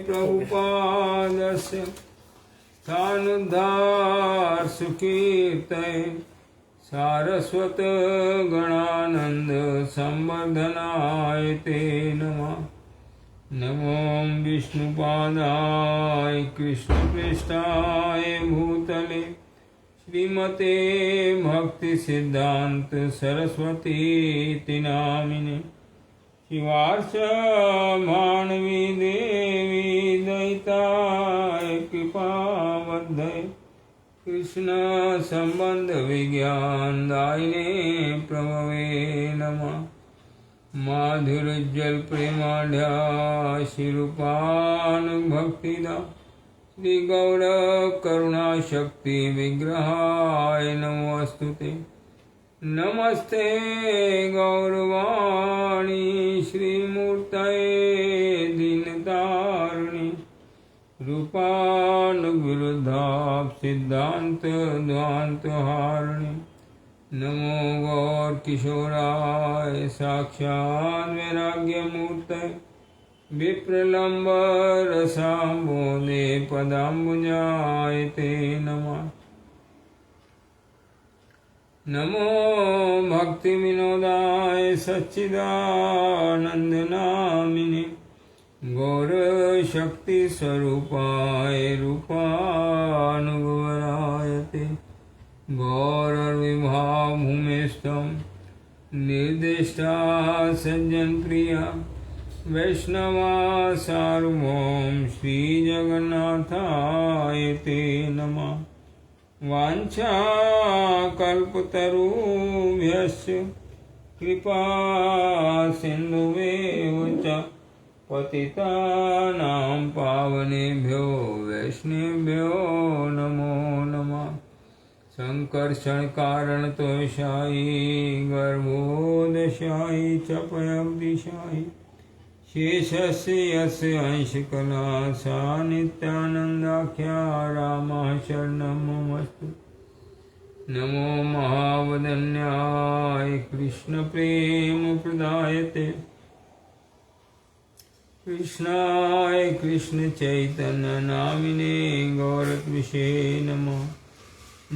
प्रभुपादस्य स्थानुद्धार सुकीर्तये सारस्वत गणानंद संवर्धनाय ते नमः। नमो विष्णुपादाय कृष्णपृष्ठाय भूतले श्रीमते भक्ति सिद्धांत सरस्वती नामिने शिवार्ष मानवी देवी दयिताय कृपावद्धये कृष्ण संबंध विज्ञान दायिने प्रभवे नमः। माधुर्यज्जल प्रेमाढ्या शिरूपानुभक्तिदा श्री गौर करुणा शक्ति विग्रहाय नमोस्तुते। नमस्ते गौरवाणी श्रीमूर्तये दीनतारिणी रूपानुविरुद्धाः सिद्धांत ध्वान्तहारिणी। नमो गौर किशोराय साक्षात् वैराग्यमूर्तये विप्रलम्ब रसाम्बोधे पदाम्बुजाय ते नमः। नमो भक्ति विनोदाय सच्चिदानंदनामिने गौर शक्ति स्वरूपाय रूपानुगराय ते गौर विभाव भूमिस्थम निर्दिष्टा सज्जन प्रिया वैष्णवा सार्वभौम श्री जगन्नाथाय ते नमः। वाञ्छा कल्पतरुभ्यश्च कृपा सिन्धुभ्येव च पतितानां पावनेभ्यो वैष्णवेभ्यो नमो नमः। संकर्षण कारण तोषायी गर्भोदशायी चपयब्दिशायी शेषस्य यस्य अंशकला सा नित्यानन्दाख्या रामः शरणं ममस्तु। नमो महावदन्याय कृष्ण प्रेम प्रदायते कृष्णाय कृष्ण चैतन्य नामिने गौरत्विषे नमः।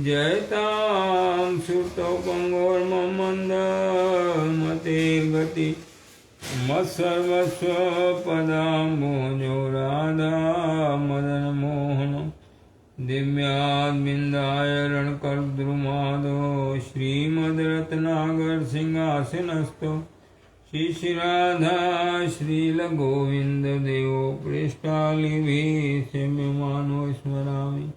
जयतां सुतोपंगोर्ममन्दमतेर्गति मत्सर्वस्व पदाम्बोजो राधा मदन मोहन दिव्याद्विन्दाय रणकर्द्रुमादो श्रीमद्रत्नागर सिंहासनस्थो श्री राधा श्रीलगोविन्द देवो पृष्ठालिभिः सेव्यमानो स्मरामि।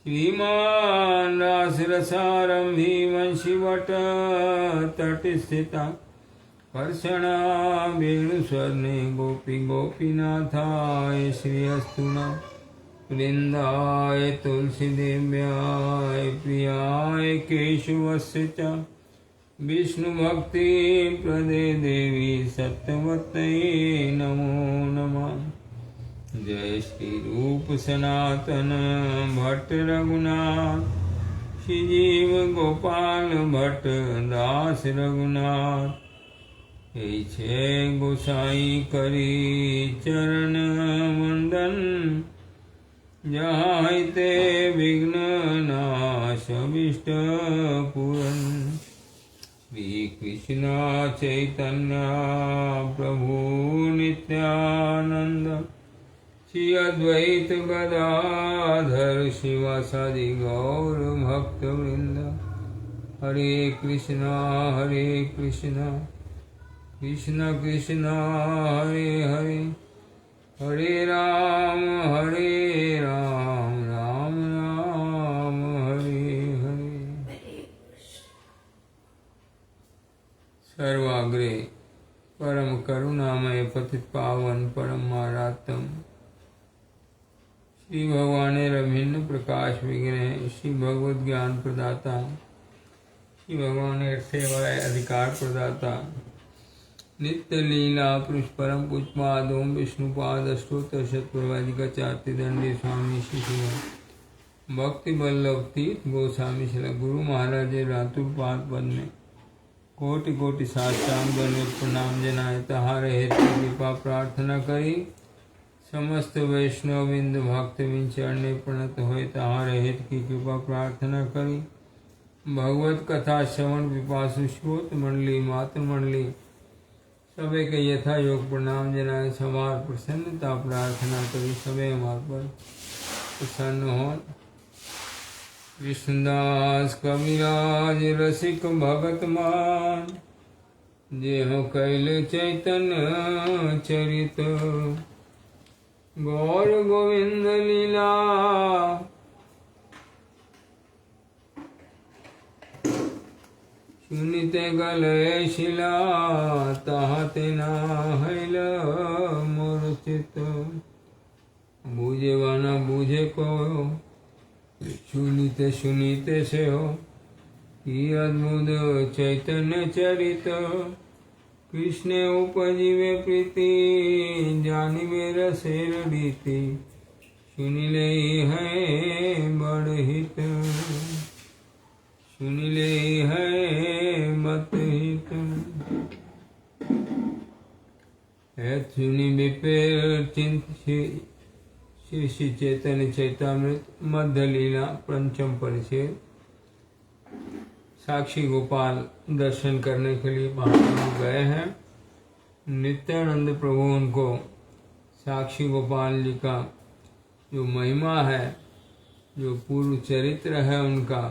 श्रीमान् रासरसारम्भी वंशीवट तटिस्थिता कर्षणा वेणुस्वर्णे गोपी गोपीनाथाय श्रीयस्तु नः। वृन्दाय तुलसीदेव्याय प्रियाय केशवस्य च विष्णुभक्ति प्रदे देवी सत्यवत्यै नमो नमः। जय श्री रूप सनातन भट्ट रघुनाथ श्री जीव गोपाल भट्ट दास रघुनाथ छे गोसाई करी चरण वंदन जहाँ ते विघ्न नाश अभीष्ट पूरन। श्री कृष्ण चैतन्य प्रभु नित्यानंद श्री अद्वैत गदाधर शिवासादि गौर भक्त वृंद। हरे कृष्णा कृष्ण कृष्ण हरे हरे हरे राम राम राम हरे हरे। सर्वाग्रे परम करुणामय पतित पावन परमारातम श्री भगवाने रभिन्न प्रकाश विग्रह श्री भगवद ज्ञान प्रदाता श्री भगवान सेवाय अधिकार प्रदाता नित्य लीला पुरुष परम पूजपाद ओम विष्णुपाद अष्टोत्तर शतप्रवादिकाचार्य दंडी स्वामी शिशु भक्ति बल्लभ तीर्थ गोस्वामी शिला गुरु महाराज रातुल पाद पद में कोटि कोटि साष्टांग दंड प्रणाम जनाए तहारे हेतु कृपा प्रार्थना करी समस्त वैष्णव बिंद भक्त बिन चरणे प्रणत होए ताहार हित की कृपा प्रार्थना करी। भगवत कथा श्रवण पिपासु श्रोत मंडली मातृ मंडली सबे के यथा योग प्रणाम जनाए। समार प्रसन्नता प्रार्थना करी सबे हमार पर प्रसन्न हो। कृष्णदास कविराज रसिक भगत मान जेह कैल चैतन्य चरित। गौर गोविंद लीला सुनिते गलय शिला ताहते नाहैल मोर चित। बूझे व न बूझे को सुनीते सुनीते से हो कि अद्भुत चैतन्य चरित। कृष्ण उपजीवे प्रीति जानिवे रसेर रीति। सुनिले है बड़ हित सुनिले है मत हित। सुनि विपेर चिंत श्री चैतन्य चैतामृत मध्य लीला पंचम परिच्छेद। साक्षी गोपाल दर्शन करने के लिए महाप्रभु गए हैं। नित्यानंद प्रभु उनको साक्षी गोपाल जी का जो महिमा है, जो पूर्व चरित्र है उनका,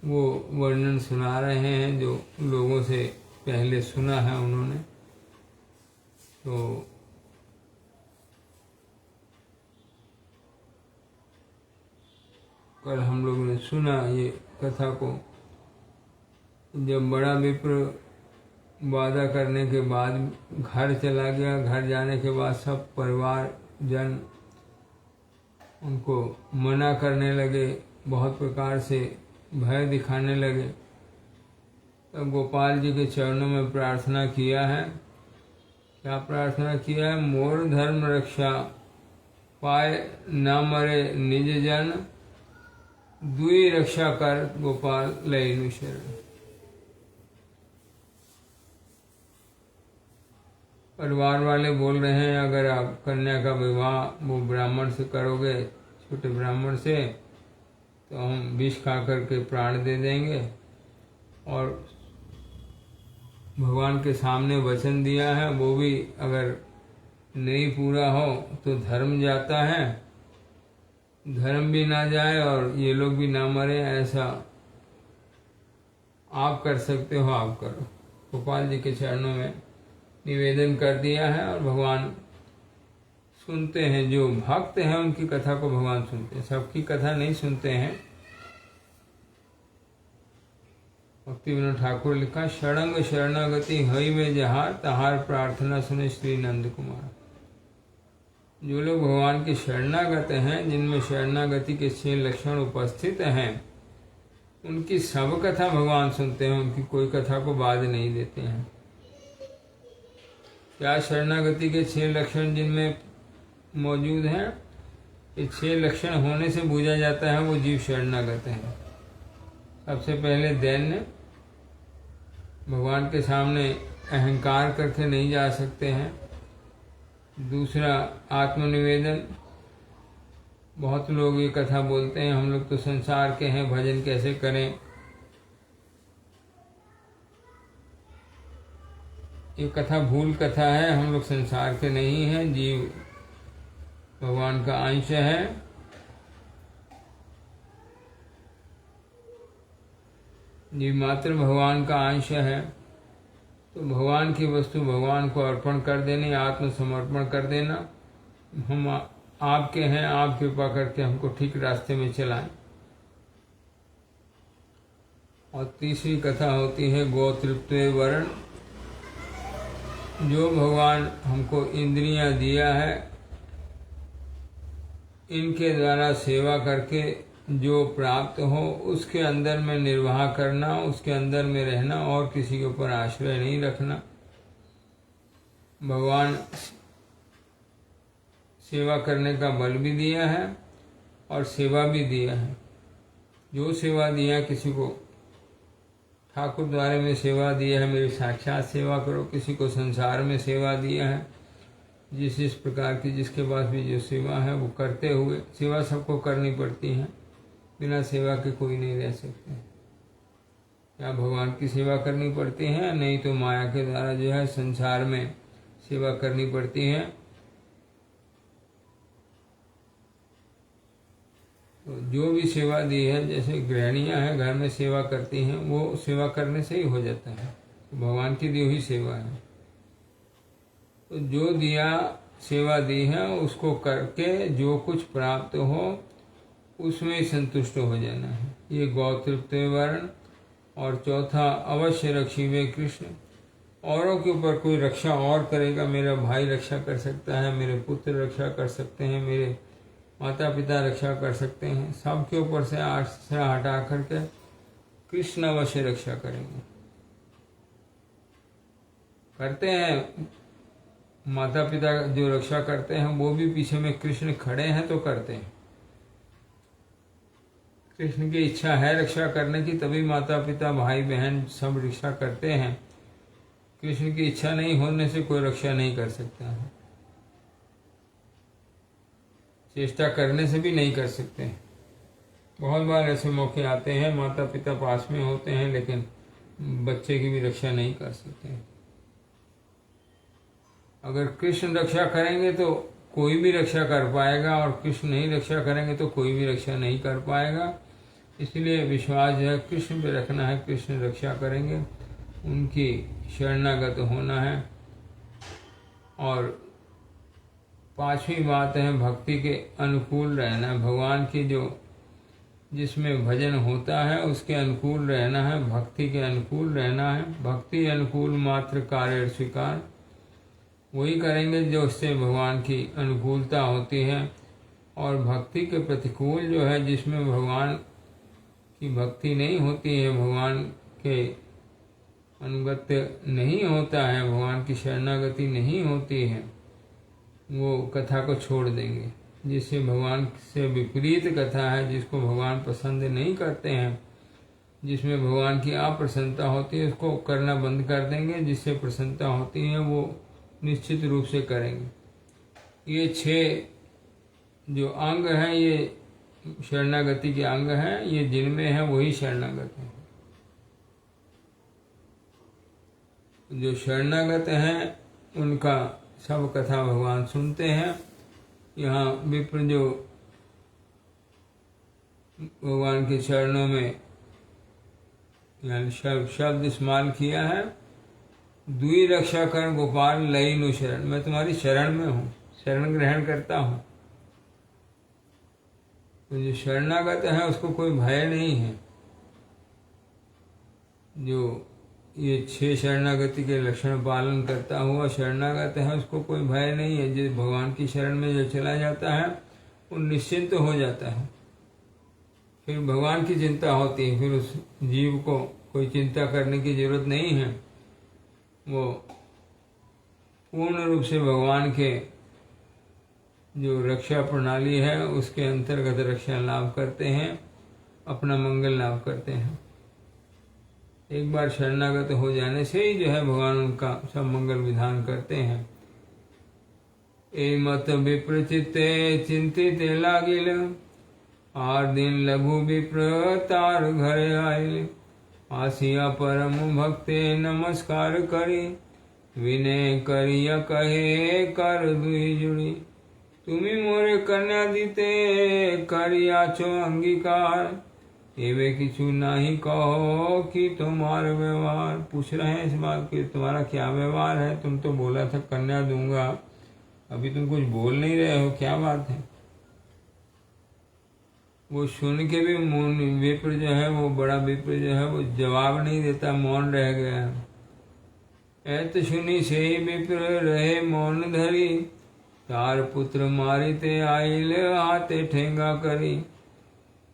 वो वर्णन सुना रहे हैं जो लोगों से पहले सुना है उन्होंने। तो कल हम लोगों ने सुना ये कथा को। जब बड़ा विप्र वादा करने के बाद घर चला गया, घर जाने के बाद सब परिवार जन उनको मना करने लगे, बहुत प्रकार से भय दिखाने लगे। तब गोपाल जी के चरणों में प्रार्थना किया है। क्या प्रार्थना किया है? मोर धर्म रक्षा पाए न मरे निज जन। दुई रक्षा कर गोपाल लयनु शरण। परिवार वाले बोल रहे हैं अगर आप कन्या का विवाह वो ब्राह्मण से करोगे, छोटे ब्राह्मण से, तो हम विष खा करके प्राण दे देंगे। और भगवान के सामने वचन दिया है, वो भी अगर नहीं पूरा हो तो धर्म जाता है, धर्म भी ना जाए और ये लोग भी ना मरे। ऐसा आप कर सकते हो, आप करो। गोपाल जी के चरणों में निवेदन कर दिया है और भगवान सुनते हैं। जो भक्त हैं उनकी कथा को भगवान सुनते हैं, सबकी कथा नहीं सुनते हैं। भक्ति विनोद ठाकुर लिखा, शरणंग शरणागति हई में जहार तहार प्रार्थना सुने श्री नंद कुमार। जो लोग भगवान के शरणागत हैं, जिनमें शरणागति के 6 लक्षण उपस्थित हैं, उनकी सब कथा भगवान सुनते हैं, उनकी कोई कथा को बाद नहीं देते हैं। क्या शरणागति के 6 लक्षण जिनमें मौजूद हैं? ये 6 लक्षण होने से बूझा जाता है वो जीव शरणागत है। सबसे पहले दैन्य, भगवान के सामने अहंकार करके नहीं जा सकते हैं। दूसरा आत्मनिवेदन, बहुत लोग ये कथा बोलते हैं हम लोग तो संसार के हैं, भजन कैसे करें। ये कथा भूल कथा है, हम लोग संसार के नहीं हैं, जीव भगवान का अंश है। जीव मात्र भगवान का अंश है, तो भगवान की वस्तु भगवान को अर्पण कर देनी, आत्मसमर्पण कर देना। हम आपके हैं, आप कृपा करके हमको ठीक रास्ते में चलाएं। और तीसरी कथा होती है गोतृप्ते वरण। जो भगवान हमको इंद्रियां दिया है, इनके द्वारा सेवा करके जो प्राप्त हो उसके अंदर में निर्वाह करना, उसके अंदर में रहना और किसी के ऊपर आश्रय नहीं रखना। भगवान सेवा करने का बल भी दिया है और सेवा भी दिया है। जो सेवा दिया किसी को ठाकुर द्वारे में सेवा दिया है, मेरी साक्षात सेवा करो। किसी को संसार में सेवा दिया है, जिस प्रकार की जिसके पास भी जो सेवा है वो करते हुए, सेवा सबको करनी पड़ती है, बिना सेवा के कोई नहीं रह सकते। या भगवान की सेवा करनी पड़ती है, नहीं तो माया के द्वारा जो है संसार में सेवा करनी पड़ती है। तो जो भी सेवा दी है, जैसे गृहिणियां हैं घर में सेवा करती हैं, वो सेवा करने से ही हो जाता है, तो भगवान की दी हुई सेवा है। तो जो दिया सेवा दी है उसको करके जो कुछ प्राप्त हो उसमें संतुष्ट हो जाना है, ये गौतृप्त वर्ण। और चौथा, अवश्य रक्षिवे कृष्ण, औरों के ऊपर कोई रक्षा और करेगा, मेरा भाई रक्षा कर सकता है, मेरे पुत्र रक्षा कर सकते हैं, मेरे माता पिता रक्षा कर सकते हैं, सबके ऊपर से आश्रय हटा करके कृष्ण अवश्य रक्षा करेंगे। करते हैं माता पिता जो रक्षा करते हैं, वो भी पीछे में कृष्ण खड़े हैं तो करते हैं। कृष्ण की इच्छा है रक्षा करने की, तभी माता पिता भाई बहन सब रक्षा करते हैं। कृष्ण की इच्छा नहीं होने से कोई रक्षा नहीं कर सकता है, चेष्टा करने से भी नहीं कर सकते। बहुत बार ऐसे मौके आते हैं, माता पिता पास में होते हैं लेकिन बच्चे की भी रक्षा नहीं कर सकते। अगर कृष्ण रक्षा करेंगे तो कोई भी रक्षा कर पाएगा, और कृष्ण नहीं रक्षा करेंगे तो कोई भी रक्षा नहीं कर पाएगा। इसलिए विश्वास जो है कृष्ण पे रखना है, कृष्ण रक्षा करेंगे, उनकी शरणागत होना है। और पांचवी बात है भक्ति के अनुकूल रहना है, भगवान की जो जिसमें भजन होता है उसके अनुकूल रहना है, भक्ति के अनुकूल रहना है। भक्ति अनुकूल मात्र कार्य स्वीकार, वही करेंगे जो उससे भगवान की अनुकूलता होती है। और भक्ति के प्रतिकूल जो है, जिसमें भगवान की भक्ति नहीं होती है, भगवान के अनुगत्य नहीं होता है, भगवान की शरणागति नहीं होती है, वो कथा को छोड़ देंगे। जिससे भगवान से विपरीत कथा है, जिसको भगवान पसंद नहीं करते हैं, जिसमें भगवान की अप्रसन्नता होती है, उसको करना बंद कर देंगे। जिससे प्रसन्नता होती है वो निश्चित रूप से करेंगे। ये 6 जो अंग हैं ये शरणागति के अंग हैं, ये जिनमें है वही शरणागत है। जो शरणागत हैं उनका सब कथा भगवान सुनते हैं। यहाँ विप्र जो भगवान के चरणों में यानी शब्द इस्तेमाल किया है, दुई रक्षा कर गोपाल लई नु शरण, मैं तुम्हारी शरण में हूँ, शरण ग्रहण करता हूँ। तो जो शरणागत है उसको कोई भय नहीं है। जो ये 6 शरणागति के लक्षण पालन करता हुआ शरणागत है उसको कोई भय नहीं है। जो भगवान की शरण में जो चला जाता है वो निश्चिंत हो जाता है। फिर भगवान की चिंता होती है, फिर उस जीव को कोई चिंता करने की जरूरत नहीं है। वो पूर्ण रूप से भगवान के जो रक्षा प्रणाली है उसके अंतर्गत रक्षा लाभ करते हैं, अपना मंगल लाभ करते हैं। एक बार शरणागत हो जाने से ही जो है भगवान उनका सब मंगल विधान करते हैं। ए मत विप्र चित्ते चिंतित लागिल, आर दिन लघु विप्र तार घर आइल। आसिया परम भक्ते नमस्कार करी, विनय करिया कहे कर दुई जुड़ी। तुम्ही मोरे कन्या दीते करिया छो अंगीकार, एवे किछु नहीं कहो कि तुम्हारा व्यवहार। पूछ रहे हैं इस बात के तुम्हारा क्या व्यवहार है, तुम तो बोला था कन्या दूंगा, अभी तुम कुछ बोल नहीं रहे हो, क्या बात है। वो सुन के भी विप्र जो है वो बड़ा विप्र जो है वो जवाब नहीं देता, मौन रह गया। ऐत सुनी से ही विप्र रहे मौन धरी, तार पुत्र मारिते आइल हाथे ठेंगा करी।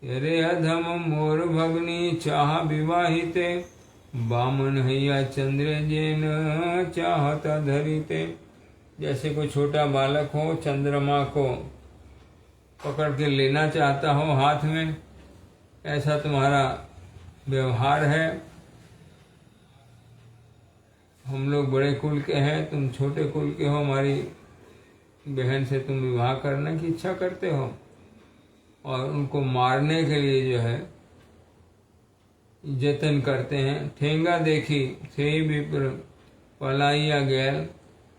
अरे अधम मोर भगनी चाह विवाहिते, बामन हैया चंद्र जेन चाहता धरिते। जैसे कोई छोटा बालक हो चंद्रमा को पकड़ के लेना चाहता हो हाथ में, ऐसा तुम्हारा व्यवहार है। हम लोग बड़े कुल के हैं, तुम छोटे कुल के हो, हमारी बहन से तुम विवाह करने की इच्छा करते हो और उनको मारने के लिए जो है जतन करते हैं। ठेंगा देखी से विप्र पलाइया गैल,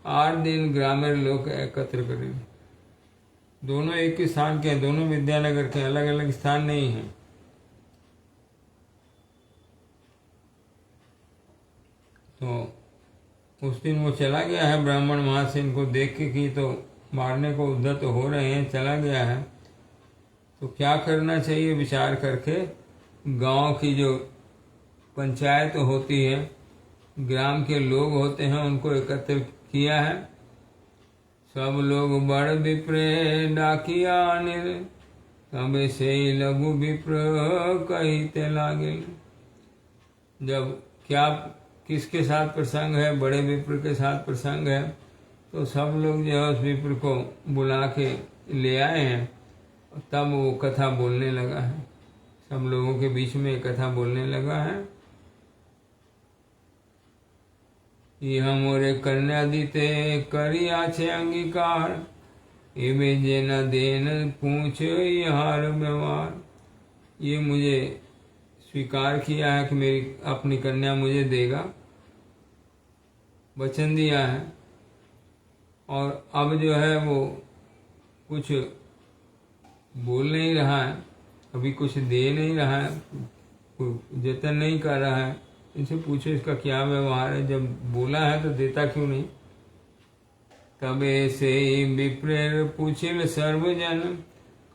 8 दिन ग्रामीण लोग एकत्र करें। दोनों एक ही स्थान के हैं, दोनों विद्यानगर के, अलग अलग स्थान नहीं हैं। तो उस दिन वो चला गया है ब्राह्मण, वहां से इनको देख के कि तो मारने को उद्धत हो रहे हैं, चला गया है। तो क्या करना चाहिए विचार करके गांव की जो पंचायत होती है, ग्राम के लोग होते हैं, उनको एकत्र किया है। सब लोग बड़ विप्र डाकिया निर, तब से लघु विप्र कहते लागे। जब क्या किसके साथ प्रसंग है, बड़े विप्र के साथ प्रसंग है, तो सब लोग जो है उस विप्र को बुला के ले आए हैं। तब वो कथा बोलने लगा है, सब लोगों के बीच में कथा बोलने लगा है। यह मोरे कन्या दीते करी आछे अंगीकार, एवे जे न देन पूछ हार व्यवहार। ये मुझे स्वीकार किया है कि मेरी अपनी कन्या मुझे देगा, वचन दिया है। और अब जो है वो कुछ बोल नहीं रहा है, अभी कुछ दे नहीं रहा है, जतन नहीं कर रहा है। इनसे पूछो इसका क्या व्यवहार है, जब बोला है तो देता क्यों नहीं। तब ऐसे विप्रेर पूछिल सर्वजन,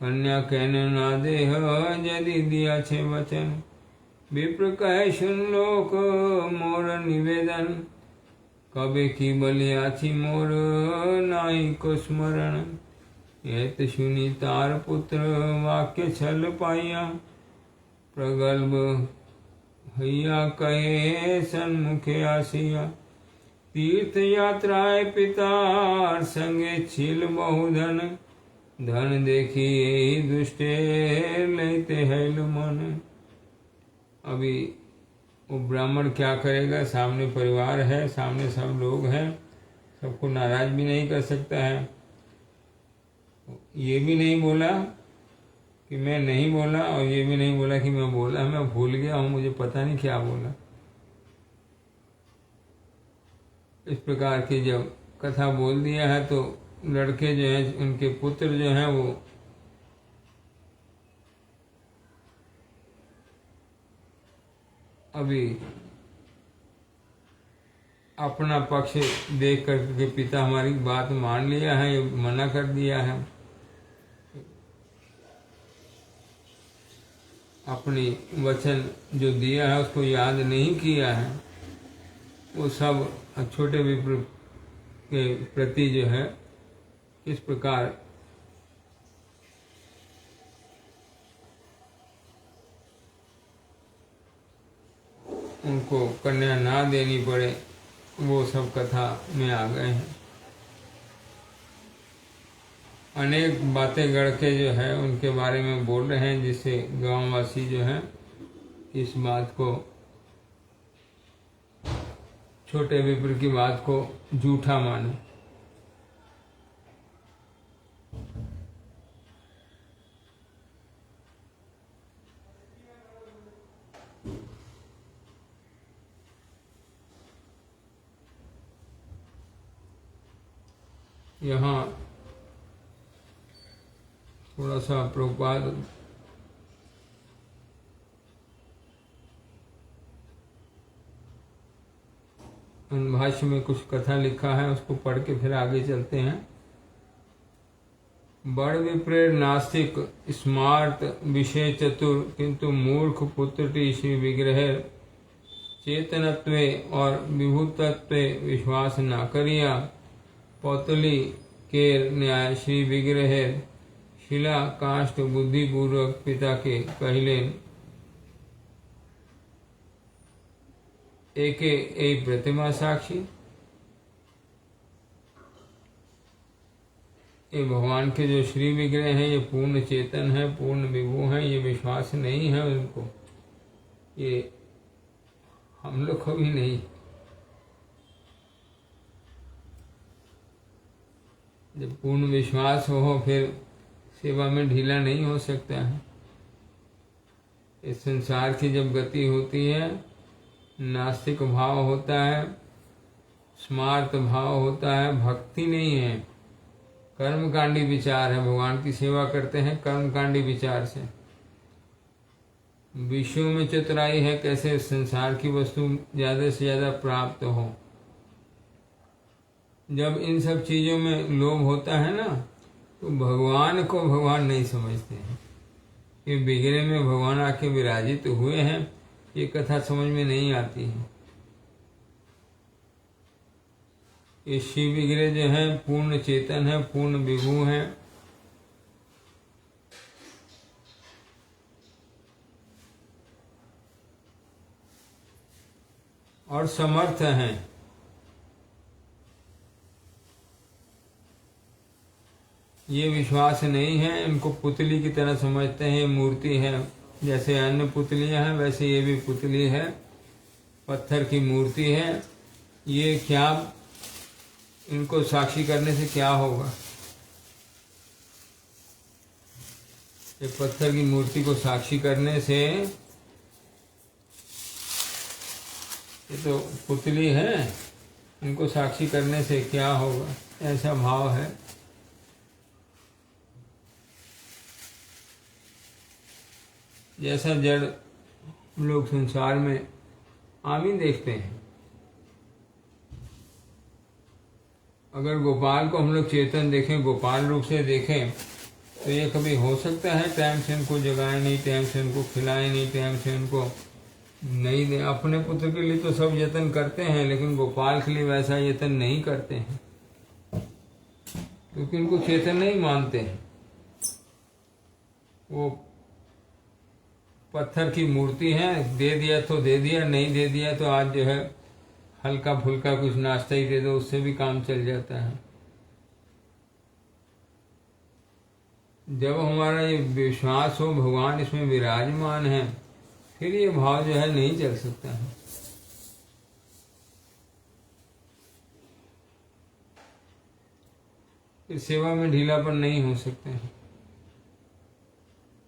कन्या कहन ना देह यदि दिया छे वचन। विप्र कहे सुन लोक मोर निवेदन, कबे की बलिया छी मोर नाई को स्मरण। एत सुनी तार पुत्र वाक्य छल पाइया, प्रगल्भ हैया कहे सन्मुखे आसिया। तीर्थ यात्राए पिता संगे छिल बहुधन, धन देखी यही दुष्टे लेते हैल मन। अभी वो ब्राह्मण क्या करेगा, सामने परिवार है, सामने सब लोग हैं, सबको नाराज भी नहीं कर सकता है। ये भी नहीं बोला कि मैं नहीं बोला, और ये भी नहीं बोला कि मैं बोला, मैं भूल गया हूँ, मुझे पता नहीं क्या बोला। इस प्रकार की जब कथा बोल दिया है तो लड़के जो हैं, उनके पुत्र जो हैं, वो अभी अपना पक्ष देख करके पिता हमारी बात मान लिया है, ये मना कर दिया है, अपनी वचन जो दिया है उसको याद नहीं किया है। वो सब छोटे विप्र के प्रति जो है इस प्रकार उनको कन्या ना देनी पड़े, वो सब कथा में आ गए हैं। अनेक बातें गढ़ के जो है उनके बारे में बोल रहे हैं, जिससे गांववासी जो हैं इस बात को, छोटे विप्र की बात को झूठा माने। यहाँ थोड़ा सा प्रभुपाद भाष्य में कुछ कथा लिखा है, उसको पढ़ के फिर आगे चलते हैं। बड़ विप्रेर नास्तिक स्मार्त विषय चतुर, किंतु मूर्ख पुत्र श्री विग्रह चेतनत्वे और विभूतत्वे विश्वास न करिया। पौतली के न्याय श्री विग्रह शिला काष्ठ बुद्धिपूर्वक पिता के कहलेन। एके एक प्रतिमा साक्षी, ये भगवान के जो श्री विग्रह हैं ये पूर्ण चेतन है, पूर्ण विभू हैं, ये विश्वास नहीं है उनको, ये हम लोग को भी नहीं। जब पूर्ण विश्वास हो फिर सेवा में ढीला नहीं हो सकता है। इस संसार की जब गति होती है, नास्तिक भाव होता है, स्मार्त भाव होता है, भक्ति नहीं है, कर्मकांडी विचार है। भगवान की सेवा करते हैं कर्मकांडी विचार से। विषयों में चतुराई है, कैसे संसार की वस्तु ज्यादा से ज्यादा प्राप्त हो। जब इन सब चीजों में लोभ होता है ना, तो भगवान को भगवान नहीं समझते हैं। ये बिगड़े में भगवान आके विराजित हुए हैं, ये कथा समझ में नहीं आती है। ये शिव बिगड़े जो है पूर्ण चेतन है, पूर्ण विभू है। और समर्थ हैं। ये विश्वास नहीं है, इनको पुतली की तरह समझते हैं, मूर्ति है। जैसे अन्य पुतलियां हैं वैसे ये भी पुतली है, पत्थर की मूर्ति है। ये क्या, इनको साक्षी करने से क्या होगा? ये पत्थर की मूर्ति को साक्षी करने से, ये तो पुतली है, इनको साक्षी करने से क्या होगा, ऐसा भाव है। जैसा जड़ लोग संसार में आम ही देखते हैं। अगर गोपाल को हम लोग चेतन देखें, गोपाल रूप से देखें, तो ये कभी हो सकता है टाइम से इनको जगाए नहीं, टाइम से इनको खिलाए नहीं, टाइम से इनको नहीं दे। अपने पुत्र के लिए तो सब यत्न करते हैं, लेकिन गोपाल के लिए वैसा यत्न नहीं करते हैं, क्योंकि उनको चेतन नहीं मानते हैं। वो पत्थर की मूर्ति है, दे दिया तो दे दिया, नहीं दे दिया तो आज जो है हल्का फुल्का कुछ नाश्ता ही दे दो, उससे भी काम चल जाता है। जब हमारा ये विश्वास हो भगवान इसमें विराजमान है, फिर ये भाव जो है नहीं चल सकता है। फिर सेवा में ढीलापन नहीं हो सकते हैं।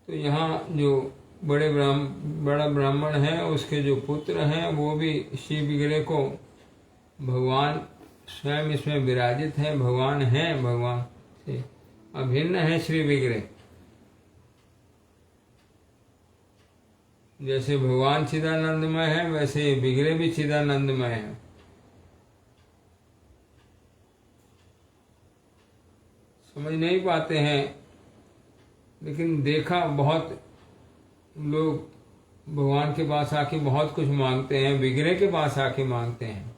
तो यहाँ जो बड़ा ब्राह्मण है, उसके जो पुत्र हैं वो भी शिव विग्रह को, भगवान स्वयं इसमें विराजित है, भगवान है, भगवान से अभिन्न है श्री विग्रह। जैसे भगवान चिदानंदमय है, वैसे ये विग्रह भी चिदानंदमय है। समझ नहीं पाते हैं, लेकिन देखा बहुत लोग भगवान के पास आके बहुत कुछ मांगते हैं, विग्रह के पास आके मांगते हैं,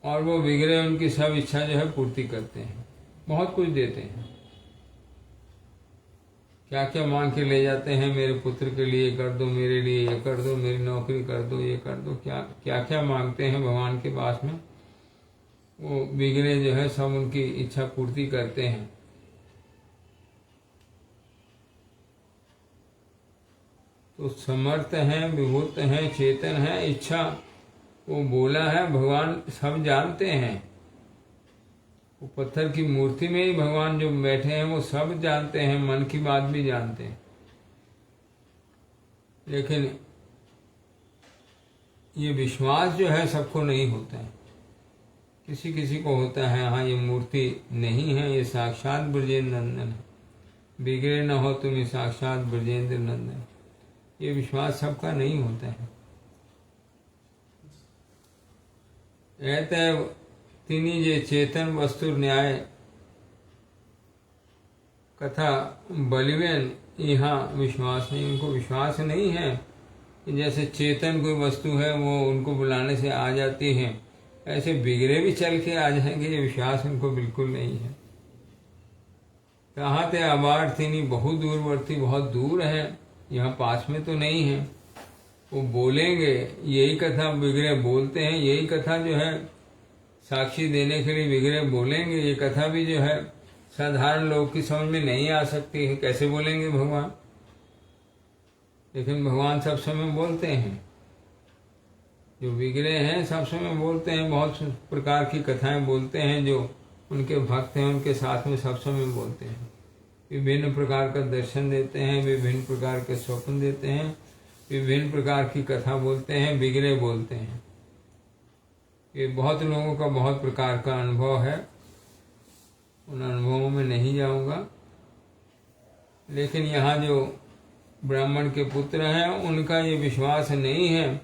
और वो विग्रह उनकी सब इच्छा जो है पूर्ति करते हैं, बहुत कुछ देते हैं। क्या क्या मांग के ले जाते हैं, मेरे पुत्र के लिए कर दो, मेरे लिए ये कर दो, मेरी नौकरी कर दो, ये कर दो, क्या क्या क्या मांगते हैं भगवान के पास में। वो विग्रह जो है सब उनकी इच्छा पूर्ति करते हैं। तो समर्थ है, विभूत है, चेतन है, इच्छा वो बोला है, भगवान सब जानते हैं। वो पत्थर की मूर्ति में ही भगवान जो बैठे हैं वो सब जानते हैं, मन की बात भी जानते हैं। लेकिन ये विश्वास जो है सबको नहीं होता है, किसी किसी को होता है, हाँ ये मूर्ति नहीं है, ये साक्षात ब्रजेंद्र नंदन है, बिगड़े न हो तुम ये साक्षात ब्रजेंद्र नंदन। ये विश्वास सबका नहीं होता है। एतैव तिनी जे चेतन वस्तु न्याय कथा बलिवेन, यहाँ विश्वास नहीं, उनको विश्वास नहीं है कि जैसे चेतन कोई वस्तु है वो उनको बुलाने से आ जाती है, ऐसे बिगड़े भी चल के आ जाएंगे, ये विश्वास उनको बिल्कुल नहीं है। कहाँ थे अबार तिनी, बहुत दूरवर्ती, बहुत दूर है, यहाँ पास में तो नहीं है। वो बोलेंगे, यही कथा विग्रह बोलते हैं, यही कथा जो है साक्षी देने के लिए विग्रह बोलेंगे। ये कथा भी जो है साधारण लोग की समझ में नहीं आ सकती है, कैसे बोलेंगे भगवान, लेकिन भगवान सब समय बोलते हैं। जो बिगड़े हैं सब समय बोलते हैं, बहुत प्रकार की कथाएं बोलते हैं, जो उनके भक्त हैं उनके साथ में सब समय बोलते हैं, विभिन्न प्रकार का दर्शन देते हैं, विभिन्न प्रकार के स्वप्न देते हैं, विभिन्न प्रकार की कथा बोलते हैं, बिगड़े बोलते हैं। ये बहुत लोगों का बहुत प्रकार का अनुभव है, उन अनुभवों में नहीं जाऊंगा। लेकिन यहाँ जो ब्राह्मण के पुत्र हैं उनका ये विश्वास नहीं है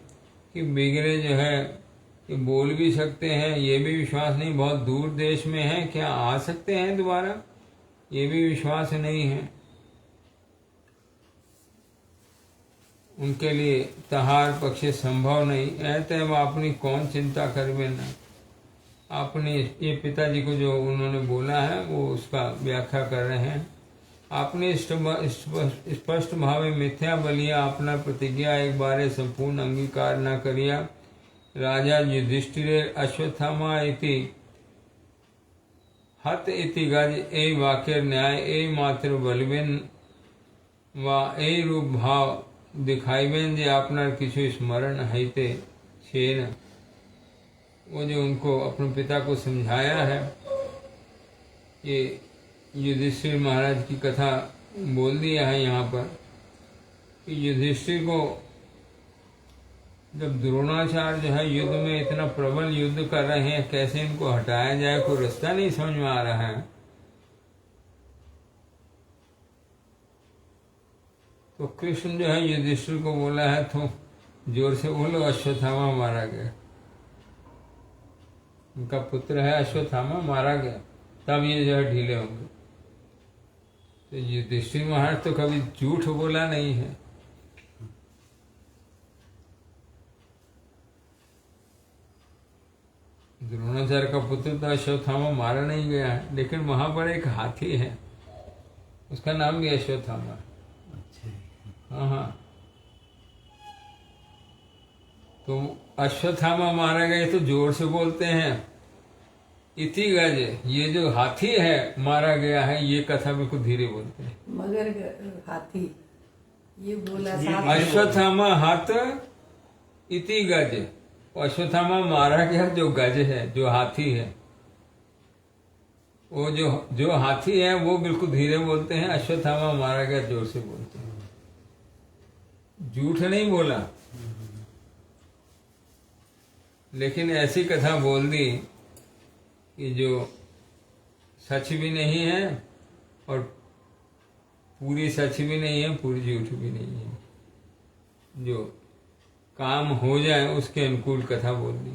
कि बिगड़े जो है ये बोल भी सकते हैं, ये भी विश्वास नहीं, बहुत दूर देश में है, क्या आ सकते हैं दोबारा, ये भी विश्वास नहीं है। उनके लिए तहार पक्षे संभव नहीं, ऐसे वो अपनी कौन चिंता कर बिना। अपने ये पिताजी को जो उन्होंने बोला है वो उसका व्याख्या कर रहे हैं। आपने स्पष्ट भावे मिथ्या बलिया अपना प्रतिज्ञा एक बारे संपूर्ण अंगीकार न करिया। राजा युधिष्ठिर अश्वत्थामा इति हत इति गज ए वाक्य न्याय ए मात्र बलबिन व ए रूप भाव दिखाइबेन जे अपना किछु स्मरण हैते छेन। वो जो उनको अपने पिता को समझाया है, ये युधिष्ठिर महाराज की कथा बोल दिया है यहाँ पर कि युधिष्ठिर को जब द्रोणाचार्य जो है युद्ध में इतना प्रबल युद्ध कर रहे हैं, कैसे इनको हटाया जाए, कोई रास्ता नहीं समझ में आ रहा है। तो कृष्ण जो है युधिष्ठिर को बोला है, तो जोर से बोलो, अश्वत्थामा मारा गया, उनका पुत्र है अश्वत्थामा मारा गया, तब ये जो है ढीले होंगे। तो युधिष्ठिर महाराज तो कभी झूठ बोला नहीं है। द्रोणाचार्य का पुत्र तो अश्वत्थामा मारा नहीं गया है, लेकिन वहां पर एक हाथी है, उसका नाम भी अश्वत्थामा। हाँ हाँ, तो अश्वत्थामा मारा गया तो जोर से बोलते हैं इति गज, ये जो हाथी है मारा गया है, ये कथा बिल्कुल धीरे बोलते हैं। मगर हाथी ये बोला अश्वत्थामा हाथ इति गज, अश्वत्थामा मारा गया जो गज है, जो हाथी है, वो जो हाथी है वो बिल्कुल धीरे बोलते हैं। अश्वत्थामा मारा गया जोर से बोलते हैं, झूठ नहीं बोला। लेकिन ऐसी कथा बोल दी कि जो सच भी नहीं है और पूरी सच भी नहीं है, पूरी झूठ भी नहीं है, जो काम हो जाए उसके अनुकूल कथा बोल दी।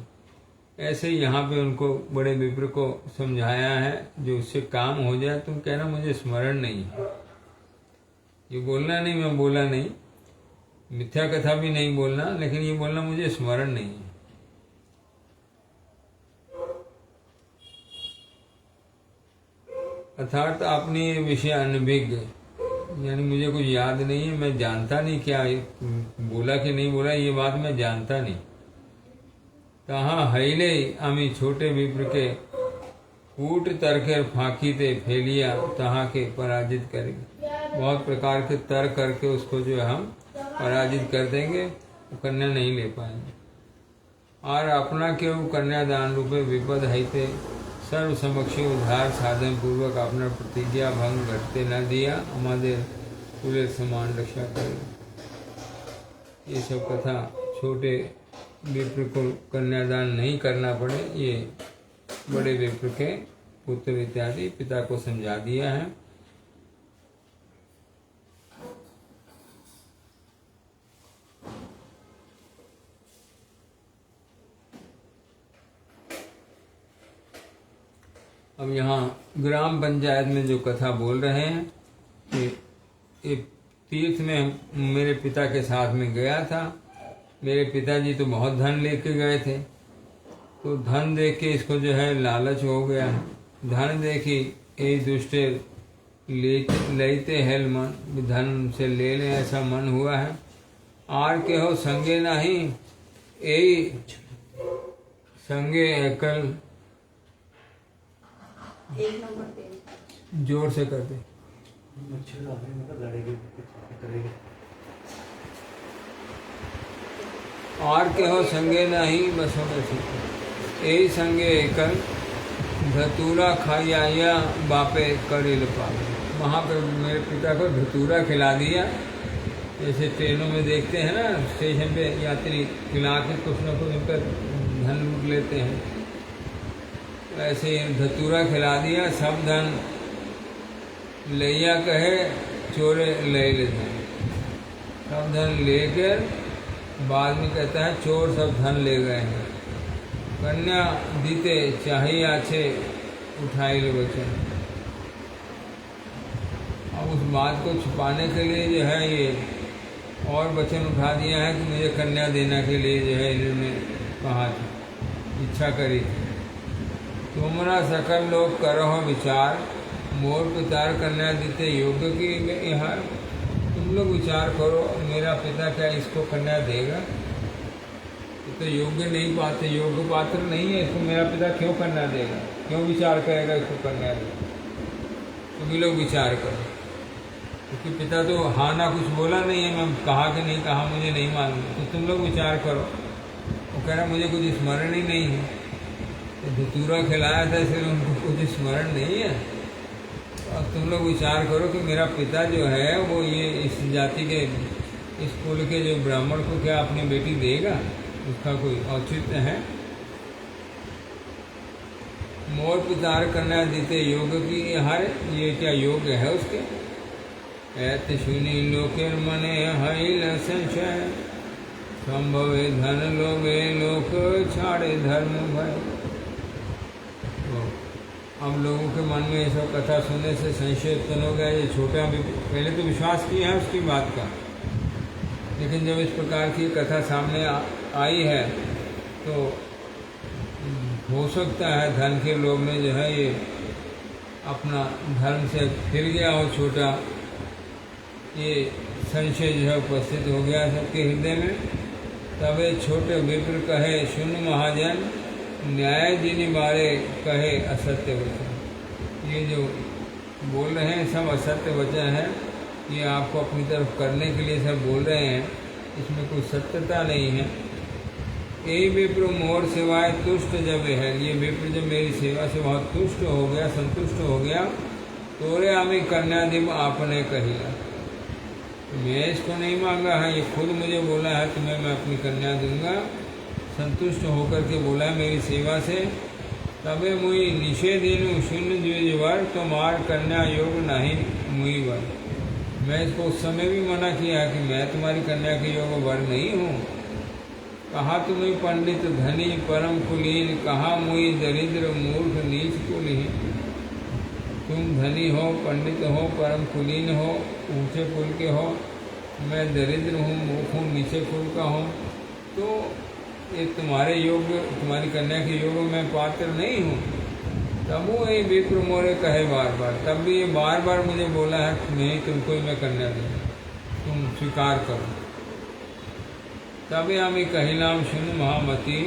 ऐसे ही यहाँ पे उनको बड़े विप्र को समझाया है, जो उससे काम हो जाए। तुम कहना मुझे स्मरण नहीं है, ये बोलना नहीं, मैं बोला नहीं, मिथ्या कथा भी नहीं बोलना, लेकिन ये बोलना मुझे स्मरण नहीं है। अर्थात अपने विषय अनभिज्ञ, यानी मुझे कुछ याद नहीं है, मैं जानता नहीं क्या बोला कि नहीं बोला, ये बात मैं जानता नहीं। तहाँ हईले अमी छोटे विप्र के कूट तरकर फांकी ते फैलिया तहाँ के पराजित करेंगे। बहुत प्रकार के तर करके उसको जो है हम पराजित कर देंगे, वो कन्या नहीं ले पाएंगे। और अपना क्यों कन्यादान रूपे विपद हैते सर्व समक्षी उद्धार साधन पूर्वक अपना प्रतिज्ञा भंग घटते न दिया, हमारे पूरे समान रक्षा करे। ये सब कथा छोटे विप्र को कन्यादान नहीं करना पड़े, ये बड़े विप्र के पुत्र इत्यादि पिता को समझा दिया है। अब यहाँ ग्राम पंचायत में जो कथा बोल रहे हैं कि तीर्थ में मेरे पिता के साथ में गया था। मेरे पिताजी तो बहुत धन लेके गए थे, तो धन देख के इसको जो है लालच हो गया। धन देखी ए दुष्टे लेते हेल मन, धन से ले ले ऐसा मन हुआ है। आर के हो संगे नहीं ए संगे एकल, जोर से कर दे। और केहो संगे नहीं बसो बसी, यही संगे एकल धतूरा खाइया बापे करेल पावे। वहाँ पर मेरे पिता को धतूरा खिला दिया। जैसे ट्रेनों में देखते हैं ना, स्टेशन पे यात्री खिला के कुछ न कुछ उन पर धन लूट लेते हैं, ऐसे धतूरा खिला दिया। सब धन लैया कहे चोरे ले लेते हैं, सब धन लेकर बाद में कहता है चोर सब धन ले गए हैं। कन्या दीते चाहिए आछे उठाई ले वचन। अब उस बात को छुपाने के लिए जो है ये और वचन उठा दिया है कि मुझे कन्या देने के लिए जो है इन्होंने कहा था, इच्छा करी थी। तुमरा सकल लोग करो विचार, मोर पितार कन्या दीते योग्य की यहाँ। तुम लोग विचार करो, मेरा पिता क्या इसको कन्या देगा? ये तो योग्य नहीं पाते, योग्य पात्र नहीं है, इसको मेरा पिता क्यों कन्या देगा? क्यों विचार करेगा इसको कन्या देगा? तुम भी लोग विचार करो, क्योंकि पिता तो हाँ ना कुछ बोला नहीं है, मैं कहा कि नहीं कहा मुझे नहीं मालूम, तो तुम लोग विचार करो। वो कह रहा मुझे कुछ स्मरण ही नहीं है, तो धतूरा खिलाया था इसलिए उनको कुछ स्मरण नहीं है। अब तुम लोग विचार करो कि मेरा पिता जो है वो ये इस जाति के, इस कुल के जो ब्राह्मण को क्या अपनी बेटी देगा? उसका कोई औचित्य है? मोर पितार कन्या दीते योग की हर, ये क्या योग्य है उसके? ऐत सुनी लोकेर मने हईल संशय, संभवे धन लोगे लोक छाड़े धर्म भय। अब लोगों के मन में ये सब कथा सुनने से संशय उत्पन्न हो गया। ये छोटा भी पहले तो विश्वास किया है उसकी बात का, लेकिन जब इस प्रकार की कथा सामने आई है तो हो सकता है धन के लोभ में जो है ये अपना धर्म से फिर गया हो छोटा, ये संशय जो है उपस्थित हो गया सबके हृदय में। तब ये छोटे विप्र कहे सुन महाजन, न्याय जिनि बारे कहे असत्य वचन। ये जो बोल रहे हैं सब असत्य वचन है, ये आपको अपनी तरफ करने के लिए सब बोल रहे हैं, इसमें कोई सत्यता नहीं है। यही विप्र मोर सेवाएं तुष्ट जब है, ये विप्र जब मेरी सेवा से बहुत तुष्ट हो गया, संतुष्ट हो गया, तोरे आमी कन्या दिव आपने कहिया। मैं इसको नहीं मांगा है, ये खुद मुझे बोला है तुम्हें मैं अपनी कन्या दूंगा, संतुष्ट होकर के बोला है मेरी सेवा से। तबे मुई निषेधिनु शून्य द्विजवर, तो मार कन्या योग नहीं मुई वर। मैं इसको उस समय भी मना किया है कि मैं तुम्हारी कन्या के योग वर नहीं हूँ। कहा तुम्हें पंडित धनी परम कुलीन, कहा मुई दरिद्र मूर्ख नीच कुलीन। तुम धनी हो, पंडित हो, परम कुलीन हो, ऊंचे कुल के हो, मैं दरिद्र हूँ, मूर्ख हूँ, नीचे कुल का हूँ, तो ये तुम्हारे योग, तुम्हारी कन्या के योग में पात्र नहीं हूँ। तब वो ये विप्र मोरे कहे बार बार, तब भी ये बार बार मुझे बोला है नहीं तुमको ही मैं कन्या दूँ, तुम स्वीकार करो। तबे हमें कहिलाम सुन महामती,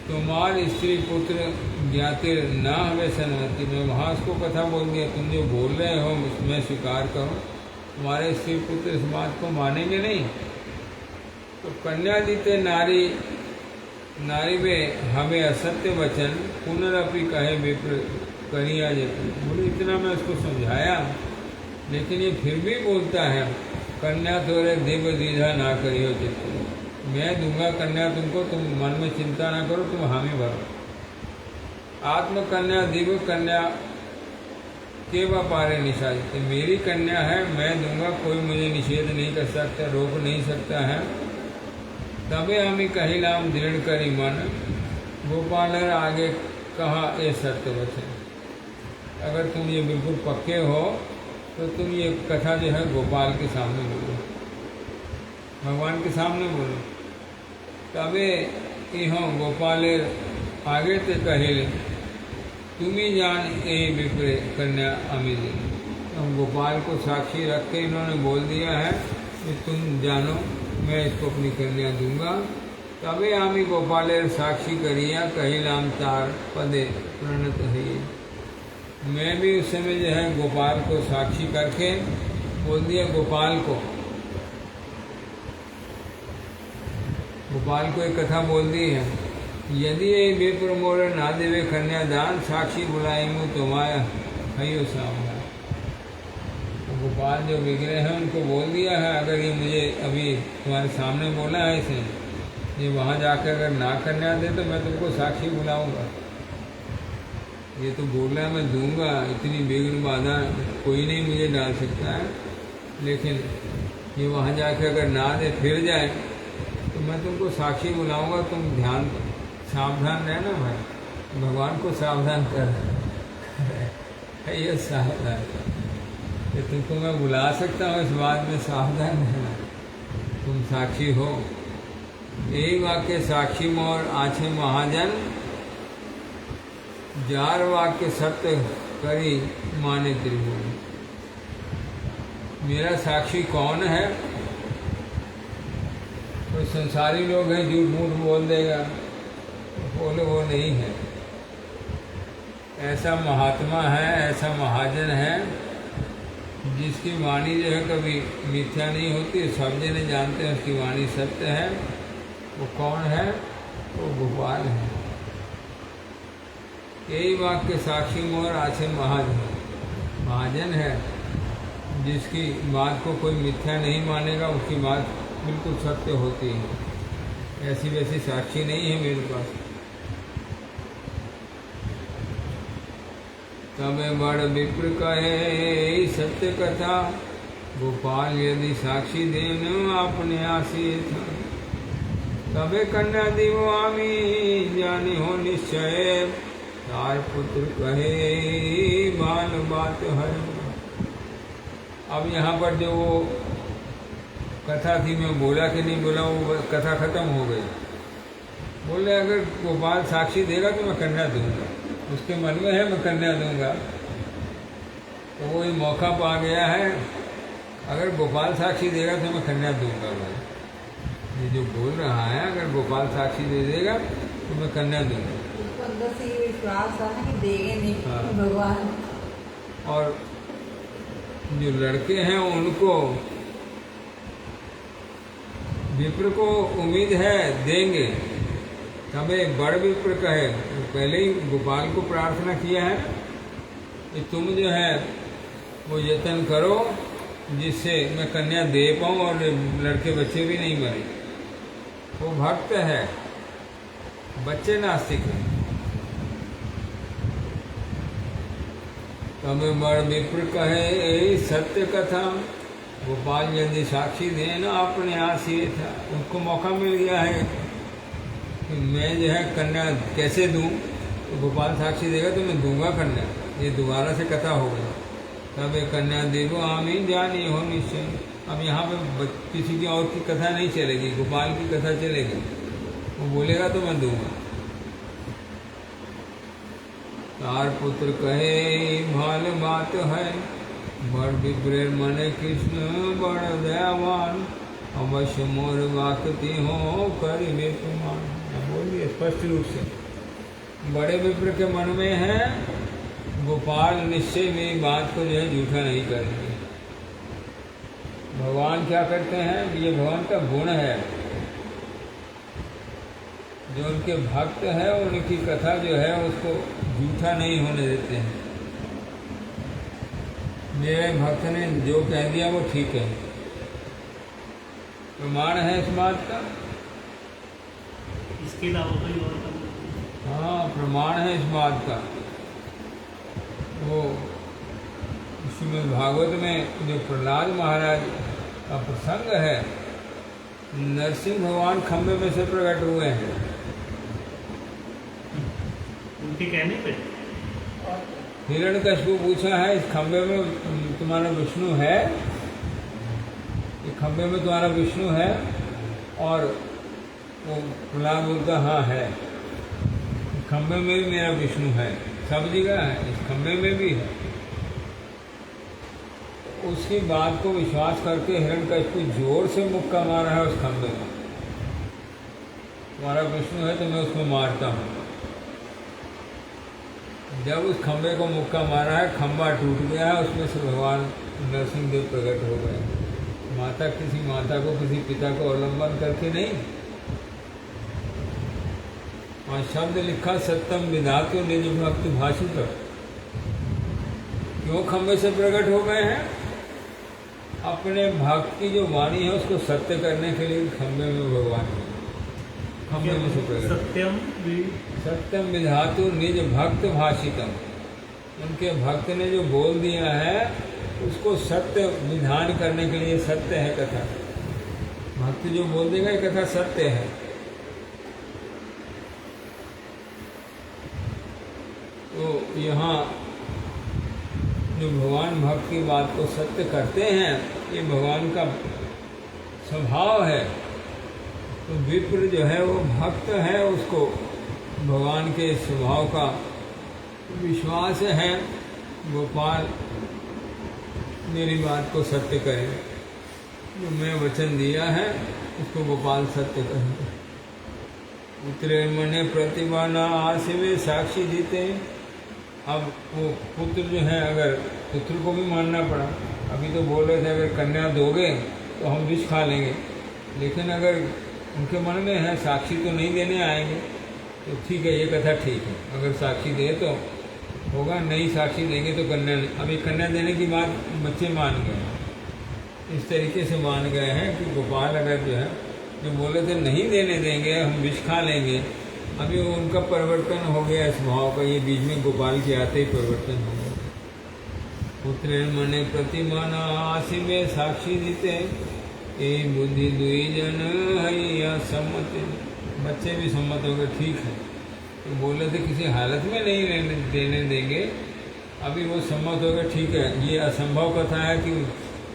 तुम्हार स्त्री पुत्र ज्ञातिर ना हमें सन्मति। मैं वहाँ उसको कथा बोल दिया, तुम जो बोल रहे हो मैं स्वीकार करो, तुम्हारे स्त्री पुत्र इस बात को मानेंगे नहीं। तो कन्या दीते नारी, नारी में हमें असत्य वचन, पुनरअपि कहे विप्र करिया जतन। बोले इतना मैं उसको समझाया, लेकिन ये फिर भी बोलता है कन्या तोरे दिव्य दीधा ना करियो चित्त। मैं दूंगा कन्या तुमको, तुम मन में चिंता ना करो, तुम हामी भरो। आत्म कन्या दिव्य कन्या के व्यापारे निषाद, मेरी कन्या है मैं दूंगा, कोई मुझे निषेध नहीं कर सकता, रोक नहीं सकता है। तबे हमें कहिलाम दृढ़ करी मन, गोपालर आगे कहा ये सत्य वचन। अगर तुम ये बिल्कुल पक्के हो तो तुम ये कथा जो है गोपाल के सामने बोलो, भगवान के सामने बोलो। तबे इहो गोपालेर आगे ते कहे तुम ही जान ए विप्रे कन्या अमिल। हम गोपाल को साक्षी रख के इन्होंने बोल दिया है कि तुम जानो मैं इसको अपनी कन्या दूंगा। तबे आमी गोपालेर साक्षी करिया कहिलाम तार पदे प्रणत है। मैं भी उस समय जो है गोपाल को साक्षी करके बोल दिया गोपाल को गोपाल को एक कथा बोल दी है, यदि ये विप्र मोर ना देवे कन्यादान, साक्षी बुलाई मुँह तुम्हारा हयो सामना। तो गोपाल जो बिगड़े हैं उनको बोल दिया है, अगर ये मुझे अभी तुम्हारे सामने बोला है इसे, ये वहाँ जाकर अगर ना कन्या दे तो मैं तुमको साक्षी बुलाऊंगा। ये तो बोल रहा है मैं दूंगा, इतनी बेगुन बाधा कोई नहीं मुझे डाल सकता है, लेकिन ये वहाँ जाकर अगर ना दे फिर जाए तो मैं तुमको साक्षी बुलाऊंगा। तुम ध्यान सावधान रहना भाई, भगवान को सावधान कर ये सावधान, ये तुमको मैं बुला सकता हूँ, इस बात में सावधान रहना, तुम साक्षी हो। यही वाक्य साक्षी मोर आछे महाजन, जार वाक्य सत्य करी माने त्रिभुवन। मेरा साक्षी कौन है? कोई संसारी लोग हैं, झूठ मूठ बोल देगा, बोले वो नहीं है। ऐसा महात्मा है, ऐसा महाजन है जिसकी वाणी जो है कभी मिथ्या नहीं होती, सब जने जानते हैं उसकी वाणी सत्य है। वो कौन है? वो गोपाल है। यही वाक्य साक्षी मोर आछे महाजन, महाजन है जिसकी बात को कोई मिथ्या नहीं मानेगा, उसकी बात बिल्कुल सत्य होती है। ऐसी वैसी साक्षी नहीं है मेरे पास। तब बड़ विप्र कहे सत्य कथा, गोपाल यदि साक्षी देन अपने आसी था। तबे कन्या दिवो आमी जानी हो निश्चय, तार पुत्र कहे बाल बात है। अब यहाँ पर जो वो कथा थी, मैं बोला कि नहीं बोला, वो कथा खत्म हो गई। बोले अगर गोपाल साक्षी देगा तो मैं कन्या दूंगा, उसके मन में है मैं कन्या दूंगा। तो वो ये मौका पा गया है, अगर गोपाल साक्षी देगा तो मैं कन्या दूंगा। भाई ये जो बोल रहा है, अगर गोपाल साक्षी दे देगा तो मैं कन्या दूंगा। उसको अंदर से ये विश्वास है कि देंगे नहीं। हाँ। भगवान। और जो लड़के हैं उनको, विप्र को उम्मीद है देंगे। तब एक बड़ विप्र कहे, पहले ही गोपाल को प्रार्थना किया है कि तुम जो है वो यत्न करो जिससे मैं कन्या दे पाऊँ और लड़के बच्चे भी नहीं मरे। वो भक्त है, बच्चे नास्तिक हैं। तब बड़ विप्र कहे यही सत्य कथा, गोपाल यदि साक्षी देना अपने आसी था। उनको मौका मिल गया है कि मैं जो है कन्या कैसे दूं, तो गोपाल साक्षी देगा तो मैं दूंगा कन्या। ये दोबारा से कथा हो गई। तब एक कन्या देवो आमी जानी हो निश्चय। अब यहाँ पे किसी की और की कथा नहीं चलेगी, गोपाल की कथा चलेगी। वो बोलेगा तो मैं दूंगा। तार पुत्र कहे भाल बात है, बड़ विप्र मने कृष्ण बड़ दयावान, अवश्य मोर वाकती हो करिबे प्रमाण। बोलिए स्पष्ट रूप से, बड़े विप्र के मन में है गोपाल निश्चय में बात को जो है झूठा नहीं करेंगे। भगवान क्या करते हैं, ये भगवान का गुण है। जो उनके भक्त है उनकी कथा जो है उसको झूठा नहीं होने देते हैं। मेरे भक्त ने जो कह दिया वो ठीक है। प्रमाण है इस बात का। इसके अलावा कोई और हाँ, प्रमाण है इस बात का। वो श्रीमद् भागवत में जो प्रहलाद महाराज का प्रसंग है, नरसिंह भगवान खम्भे में से प्रकट हुए हैं। उनके कहने पे हिरण्यकश्यप पूछा है, इस खम्भे में तुम्हारा विष्णु है? ये खम्भे में तुम्हारा विष्णु है? और वो प्रहलाद बोलता हाँ है, खम्भे में भी मेरा विष्णु है, सब जगह है, इस खम्भे में भी है। उसकी बात को विश्वास करके हिरण्यकश्यप जोर से मुक्का मारा है उस खम्भे में। तुम्हारा विष्णु है तो मैं उसको मारता हूँ। जब उस खम्भे को मुक्का मारा है, खम्भा टूट गया है, उसमें से भगवान नरसिंह देव प्रकट हो गए। किसी माता को किसी पिता को अवलंबन करके नहीं, और शब्द लिखा सत्यम विधातु निज भक्त भाषित। क्यों खंभे से प्रकट हो गए हैं? अपने भक्त की जो वाणी है उसको सत्य करने के लिए खंभे में भगवान खंभे में से प्रकट। सत्यम विधातु निज भक्त भाषितम। उनके भक्त ने जो बोल दिया है उसको सत्य विधान करने के लिए, सत्य है कथा। भक्त जो बोल देगा ये कथा सत्य है। तो यहाँ जो भगवान भक्त की बात को सत्य करते हैं, ये भगवान का स्वभाव है। तो विप्र जो है वो भक्त है, उसको भगवान के स्वभाव का विश्वास है। गोपाल मेरी बात को सत्य करें, जो मैं वचन दिया है उसको गोपाल सत्य करेंगे। उतरे मने प्रतिभा न आस में साक्षी जीते। अब वो पुत्र जो है, अगर पुत्र को भी मानना पड़ा। अभी तो बोल रहे थे अगर कन्या दोगे तो हम विष खा लेंगे, लेकिन अगर उनके मन में है साक्षी तो नहीं देने आएंगे, तो ठीक है, ये कथा ठीक है। अगर साक्षी दे तो होगा, नहीं साक्षी देंगे तो कन्या नहीं। अभी कन्या देने की बात बच्चे मान गए, इस तरीके से मान गए हैं कि गोपाल अगर जो है, जो बोले थे नहीं देने देंगे, हम विष खा लेंगे, अभी वो उनका परिवर्तन हो गया स्वभाव का। ये बीच में गोपाल के आते ही परिवर्तन हो गया। पुत्र मने प्रतिमान आसी में साक्षी जीते, ए बुद्धि दुई जन है सम्मत। बच्चे भी सम्मत हो गए, ठीक है। तो बोले थे किसी हालत में नहीं देने देंगे, अभी वो सम्मत हो गए, ठीक है। ये असंभव कथा है कि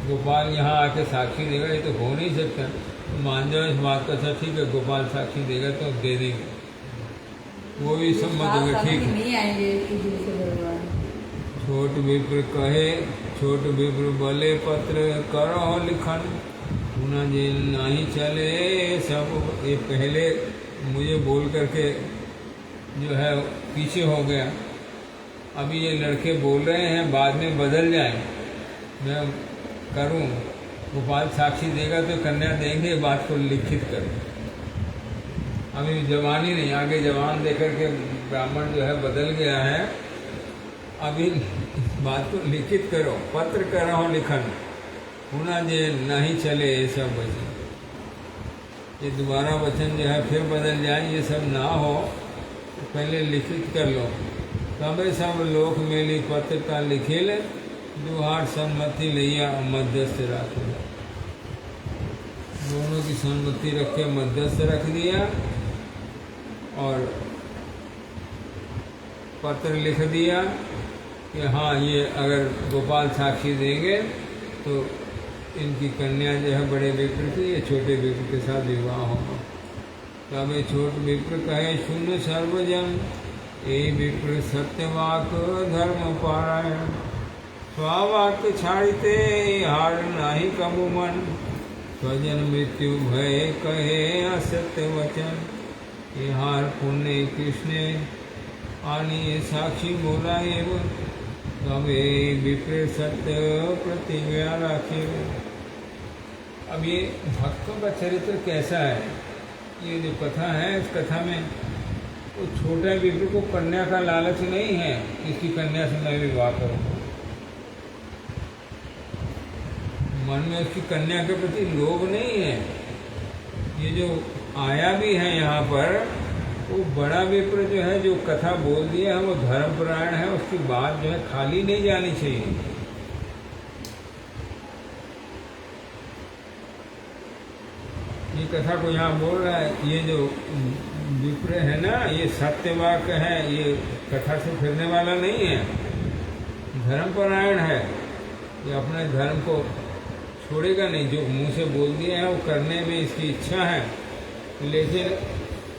गोपाल यहाँ आके साक्षी देगा, ये तो हो नहीं सकता। तो मान जाओ इस बात का, ठीक है, गोपाल साक्षी देगा तो दे देंगे। वो भी सम्मत हो गए, ठीक है। नहीं आएंगे दूसरे भगवान। छोट विप्र कहे, छोट विप्र बोले पत्र करो लिखन, पुनः जे नहीं चले सब। ये पहले मुझे बोल करके जो है पीछे हो गया, अभी ये लड़के बोल रहे हैं, बाद में बदल जाए, मैं करूं, गोपाल साक्षी देगा तो कन्या देंगे, बात को लिखित करो। अभी जवान ही नहीं, आगे जवान देकर के ब्राह्मण जो है बदल गया है, अभी बात को लिखित करो, पत्र करो लिखन, पुनः जे नहीं चले ये सब वचन। ये दोबारा वचन जो है फिर बदल जाए, ये सब ना हो, तो पहले लिखित कर लो। तबे सब लोक मेली पत्र का लिखे ले, दुहार सम्मति लिया मध्यस्थ रख। दोनों की सम्मति रख के मध्यस्थ रख दिया और पत्र लिख दिया कि हाँ, ये अगर गोपाल साक्षी देंगे तो इनकी कन्या जो है बड़े विप्र की, ये छोटे विप्र के साथ विवाह होगा। तब छोट विप्र कहे शून्य सर्वजन, ए विप्र सत्यवाक धर्म पारायण। स्वावाक छाड़ते हार नाही कबू मन, स्वजन मृत्यु भय कहे असत्य वचन। ये हार पुण्य कृष्ण आनी साक्षी बोला एवं, तबे विप्र सत्य प्रतिज्ञा रखे। अब ये भक्तों का चरित्र कैसा है, ये जो कथा है, इस कथा में तो छोटे विप्र को कन्या का लालच नहीं है, इसकी कन्या से मैं विवाह करूँगा। मन में उसकी कन्या के प्रति लोभ नहीं है। ये जो आया भी है यहाँ पर, वो बड़ा विप्र जो है, जो कथा बोल दिया है, वो धर्मपरायण है, उसकी बात जो है खाली नहीं जानी चाहिए। ये कथा को यहाँ बोल रहा है, ये जो विप्र है ना, ये सत्यवाक है, ये कथा से फिरने वाला नहीं है, धर्मपरायण है। ये अपने धर्म को छोड़ेगा नहीं, जो मुंह से बोल दिया है वो करने में इसकी इच्छा है, लेकिन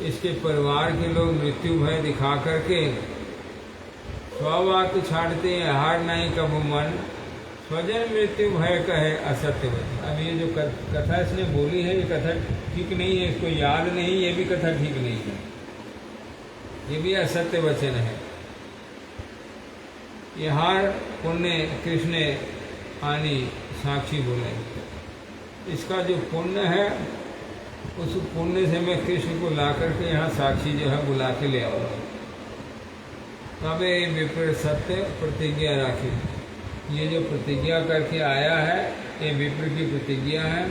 इसके परिवार के लोग मृत्यु भय दिखा करके स्ववाक छाड़ते हैं, हार नहीं कबू मन, स्वजन मृत्यु भय कहे असत्य वचन। अब ये जो कथा इसने बोली है, ये कथा ठीक नहीं है, इसको याद नहीं, ये भी कथा ठीक नहीं है, ये भी असत्य वचन है। ये हार पुण्य कृष्ण आनी साक्षी बोले, इसका जो पुण्य है उस पुण्य से मैं कृष्ण को ला करके यहाँ साक्षी जो है बुला के ले आऊँगा। तब ये विप्र सत्य प्रतिज्ञा राखी, ये जो प्रतिज्ञा करके आया है ये विप्र की प्रतिज्ञा है,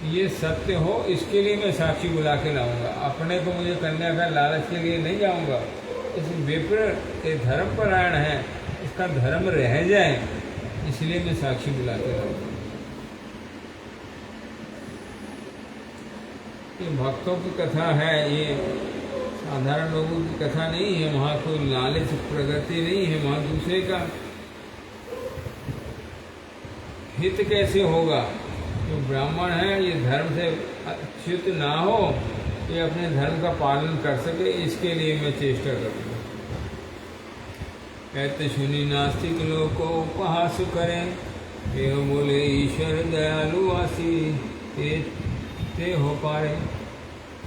ये सत्य हो इसके लिए मैं साक्षी बुला के लाऊंगा। अपने को मुझे कन्या का लालच के लिए नहीं जाऊंगा। इस विप्र ये धर्मपरायण है, इसका धर्म रह जाए इसलिए मैं साक्षी बुला के लाऊंगा। ये भक्तों की कथा है, ये साधारण लोगों की कथा नहीं है। वहाँ कोई लालच प्रगति नहीं है, वहाँ दूसरे का हित कैसे होगा। जो ब्राह्मण है ये धर्म से अच्युत ना हो, ये अपने धर्म का पालन कर सके, इसके लिए मैं चेष्टा करूँगा। कहते सुनी नास्तिक लोग को उपहास करें, ये बोले ईश्वर दयालु आसी ते हो पारे।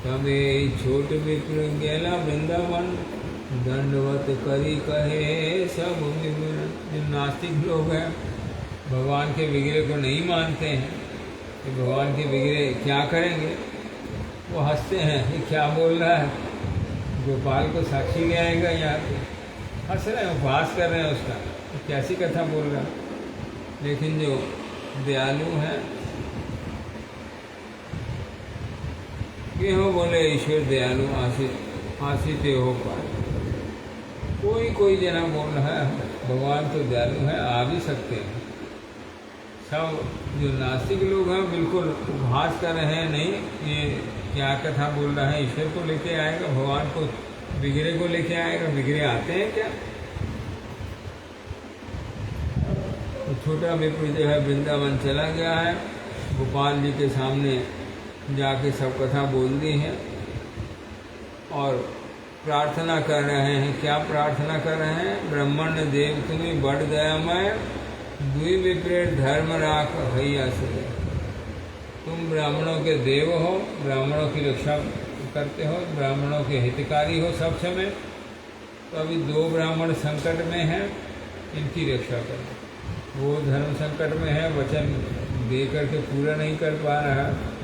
तबे छोट विप्र गेला वृंदावन, दंडवत करी कहे सब विवरण। जो नास्तिक लोग हैं, भगवान के विग्रह को नहीं मानते हैं कि भगवान के विग्रह क्या करेंगे, वो हंसते हैं ये क्या बोल रहा है, गोपाल को साक्षी ले आएगा, यहाँ पे हंस रहे हैं, उपहास कर रहे हैं उसका, कैसी कथा बोल रहा है। लेकिन जो दयालु हैं ये हो बोले ईश्वर दयालु आशित हो पाए। कोई जना बोल रहा है भगवान तो दयालु है, आ भी सकते हैं। सब जो नास्तिक लोग हैं बिल्कुल उपहास कर रहे हैं, नहीं ये क्या कथा बोल रहा है, ईश्वर को लेके आएगा, भगवान को विग्रह को लेके आएगा, विग्रह आते हैं क्या। तो छोटा विप्र जो है वृंदावन चला गया है, गोपाल जी के सामने जाके सब कथा बोल दी है और प्रार्थना कर रहे हैं। क्या प्रार्थना कर रहे हैं, ब्रह्मण्य देव तुम्हें बड़ दयामय, द्वि विप्रेत धर्म राख भैया से। तुम ब्राह्मणों के देव हो, ब्राह्मणों की रक्षा करते हो, ब्राह्मणों के हितकारी हो सब समय। तो अभी दो ब्राह्मण संकट में हैं, इनकी रक्षा करो। वो धर्म संकट में है, वचन दे करके पूरा नहीं कर पा रहा है।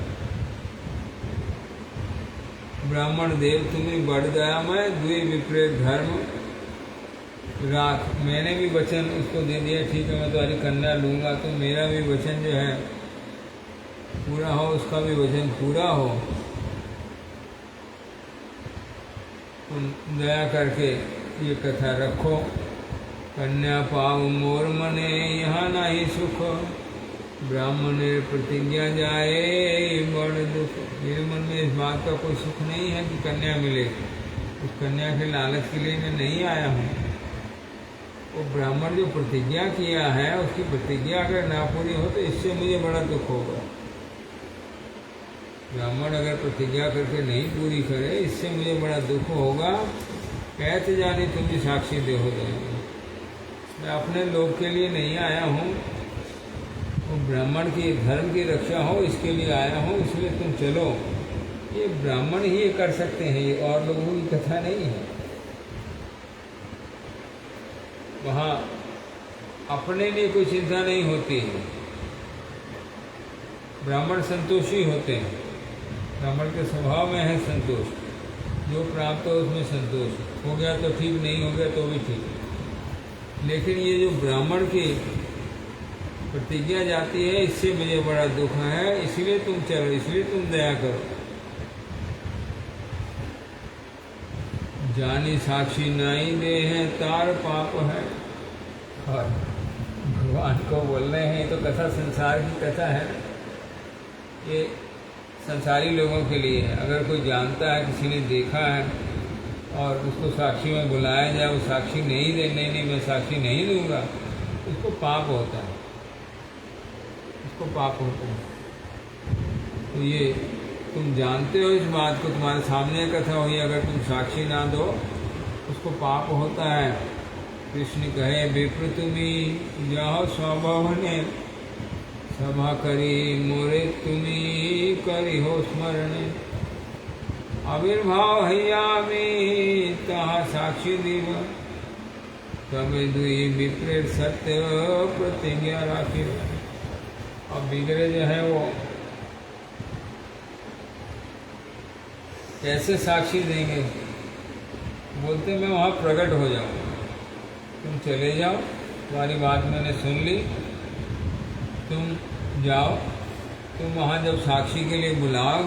ब्राह्मण देव तुम्हें बड़ दयामय, द्वि विप्रेत धर्म राख। मैंने भी वचन उसको दे दिया, ठीक है मैं तुम्हारी कन्या लूँगा, तो मेरा भी वचन जो है पूरा हो, उसका भी वचन पूरा हो। तुम दया करके ये कथा रखो। कन्या पाव मोर मने यहाँ नहीं सुख, ब्राह्मण प्रतिज्ञा जाए बड़ दुख। मेरे मन में इस बात का कोई सुख नहीं है कि कन्या मिले, उस कन्या के लालच के लिए मैं नहीं आया हूँ। वो ब्राह्मण जो प्रतिज्ञा किया है उसकी प्रतिज्ञा अगर ना पूरी हो तो इससे मुझे बड़ा दुख होगा। ब्राह्मण अगर प्रतिज्ञा करके नहीं पूरी करे इससे मुझे बड़ा दुख होगा। कहते जाने तुम भी साक्षी दे हो जाएंगे। मैं अपने लोग के लिए नहीं आया हूँ, वो ब्राह्मण की धर्म की रक्षा हो इसके लिए आया हूँ, इसलिए तुम चलो। ये ब्राह्मण ही ये कर सकते हैं, ये और लोगों की कथा नहीं है। वहाँ अपने लिए कोई चिंता नहीं होती है, ब्राह्मण संतोषी होते हैं। ब्राह्मण के स्वभाव में है संतोष, जो प्राप्त हो उसमें संतोष, हो गया तो ठीक, नहीं हो गया तो भी ठीक। लेकिन ये जो ब्राह्मण की प्रतिज्ञा जाती है इससे मुझे बड़ा दुख है, इसलिए तुम चलो, इसलिए तुम दया करो। जानी साक्षी नाई दे है तार पाप है। और भगवान को बोल रहे हैं, तो कथा संसार की कथा है, ये संसारी लोगों के लिए है। अगर कोई जानता है, किसी ने देखा है और उसको साक्षी में बुलाया जाए, वो साक्षी नहीं दे, नहीं मैं साक्षी नहीं दूंगा, उसको पाप होता है, उसको पाप होता है। तो ये तुम जानते हो इस बात को, तुम्हारे सामने कथा हुई, अगर तुम साक्षी ना दो उसको पाप होता है। कृष्ण कहे विप्र तुम्हें जाओ स्वभावने, सभा करी मोरे तुम्हें करी हो स्मरण। आविर्भाव हैया में तहा साक्षी दीव, तब दुई विप्रेत सत्य प्रतिज्ञा राखी। अब विग्रह जो है वो कैसे साक्षी देंगे? बोलते मैं वहाँ प्रकट हो जाऊँ, तुम चले जाओ, तुम्हारी बात मैंने सुन ली, तुम जाओ, तुम वहाँ जब साक्षी के लिए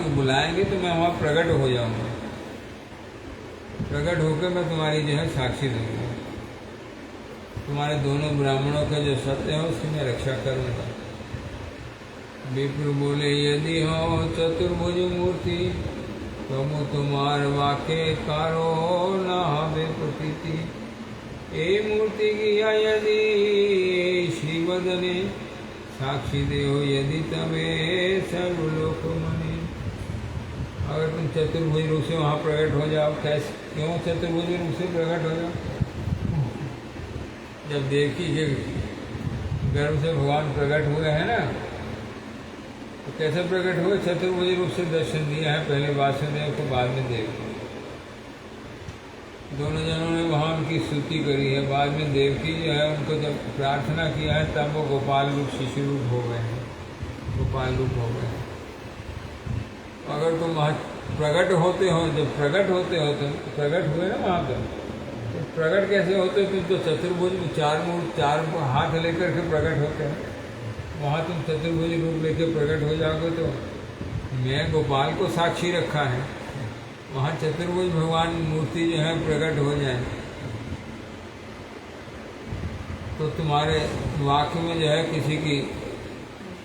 बुलाएंगे तो मैं वहाँ प्रकट हो जाऊँगा, प्रकट होकर मैं तुम्हारी जो है साक्षी दूँगा, तुम्हारे दोनों ब्राह्मणों का जो सत्य है उसकी मैं रक्षा करूँगा। विप्र बोले यदि हो चतुर्भुज मूर्ति तुम तुम्हार वाक्य कारो न हवे प्रतीति। ए मूर्ति किया यदि श्रीवदने साक्षी देहो यदि तमें सर्वलोक मने। अगर तुम चतुर्भुज रूप से वहाँ प्रकट हो जाओ, कैसे क्यों चतुर्भुज रूप से प्रकट हो जाओ? जब देवकी के गर्भ से भगवान प्रकट हुए हैं ना, तो कैसे प्रकट हुए? चतुर्भुज रूप से दर्शन दिया है, पहले वासुदेव को, बाद में देवकी। दोनों जनों ने वहाँ उनकी स्तुति करी है, बाद में देवकी जो है उनको जब प्रार्थना किया है तब वो गोपाल रूप शिशु रूप हो गए हैं, गोपाल रूप हो गए हैं। अगर तुम वहाँ प्रकट होते हो, जब प्रकट होते हो तो प्रकट हुए ना वहाँ पर, तो प्रकट कैसे होते? तुम तो चतुर्भुज चार हाथ लेकर के प्रकट होते हैं, वहाँ तुम चतुर्भुज रूप लेकर प्रकट हो जाओगे तो मैं गोपाल को साक्षी रखा है, वहाँ चतुर्भुज भगवान मूर्ति जो है प्रकट हो जाए तो तुम्हारे वाक्य में जो है किसी की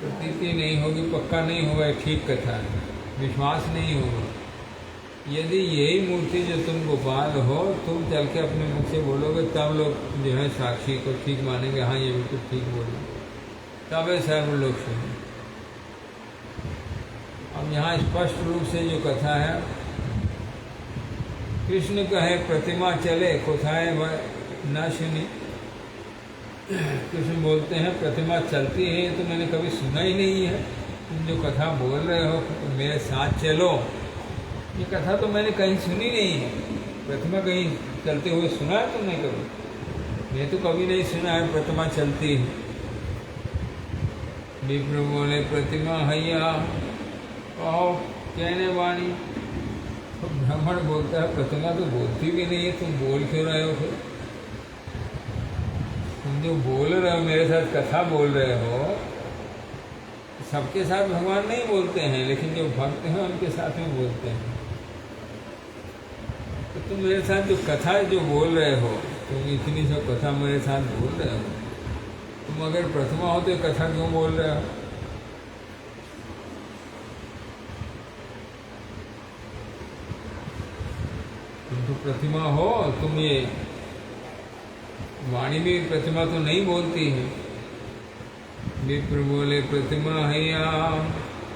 प्रतीति नहीं होगी, पक्का नहीं होगा, ठीक कथा है, विश्वास नहीं होगा। यदि यही मूर्ति जो तुम गोपाल हो, तुम चल के अपने मुख से बोलोगे तब लोग जो है साक्षी को ठीक मानेंगे, हाँ ये बिल्कुल ठीक बोले, तब है सर्वलोक से। अब यहाँ स्पष्ट रूप से जो कथा है, कृष्ण कहे प्रतिमा चले कोथाए वह न सुनी। कृष्ण बोलते हैं प्रतिमा चलती है तो मैंने कभी सुना ही नहीं है, तुम जो कथा बोल रहे हो मेरे साथ चलो, ये कथा तो मैंने कहीं सुनी नहीं है। प्रतिमा कहीं चलते हुए सुना है तुमने कभी? मैं तो कभी नहीं सुना है प्रतिमा चलती है। विप्र बोले प्रतिमा हैया कहो कहने वाणी। तो ब्राह्मण बोलता है प्रतिमा तो बोलती भी नहीं है, तुम बोल क्यों रहे हो? फिर तुम जो बोल रहे हो, मेरे साथ कथा बोल रहे हो, सबके साथ भगवान नहीं बोलते हैं, लेकिन जो भक्त हैं उनके साथ में बोलते हैं। तो तुम मेरे साथ जो कथा जो बोल रहे हो, तुम इतनी सब कथा मेरे साथ बोल रहे हो, तुम अगर प्रतिमा हो तो कथा क्यों बोल रहे हो? तुम तो प्रतिमा हो, तुम ये वाणी भी प्रतिमा तो नहीं बोलती है। विप्र बोले प्रतिमा हैया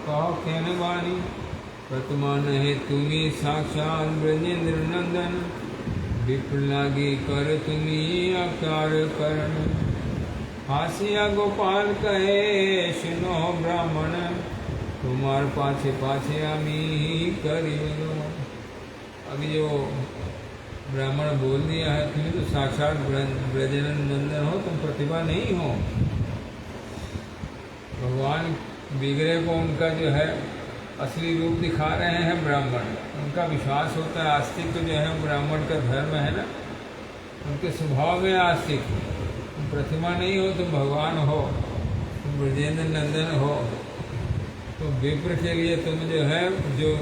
कहो कहने वाणी। प्रतिमा नहीं तुम्ही साक्षात ब्रजेंद्र नंदन। विप्र लागी कर तुम्ही आकार करण। हासिया गोपाल कहे सुनो ब्राह्मण। तुम्हार पाछे पाछे आमी करियो। अभी जो ब्राह्मण बोल दिया है, तुम्हें तो साक्षात ब्रजनंदन हो, तुम प्रतिभा नहीं हो। भगवान बिगड़े को उनका जो है असली रूप दिखा रहे हैं ब्राह्मण। उनका विश्वास होता है, आस्तिक जो है ब्राह्मण का धर्म है ना, उनके स्वभाव में आस्तिक। तुम प्रतिमा नहीं हो, तुम भगवान हो, तुम ब्रजेंद्र नंदन हो। तो विप्र के लिए तुम जो है जो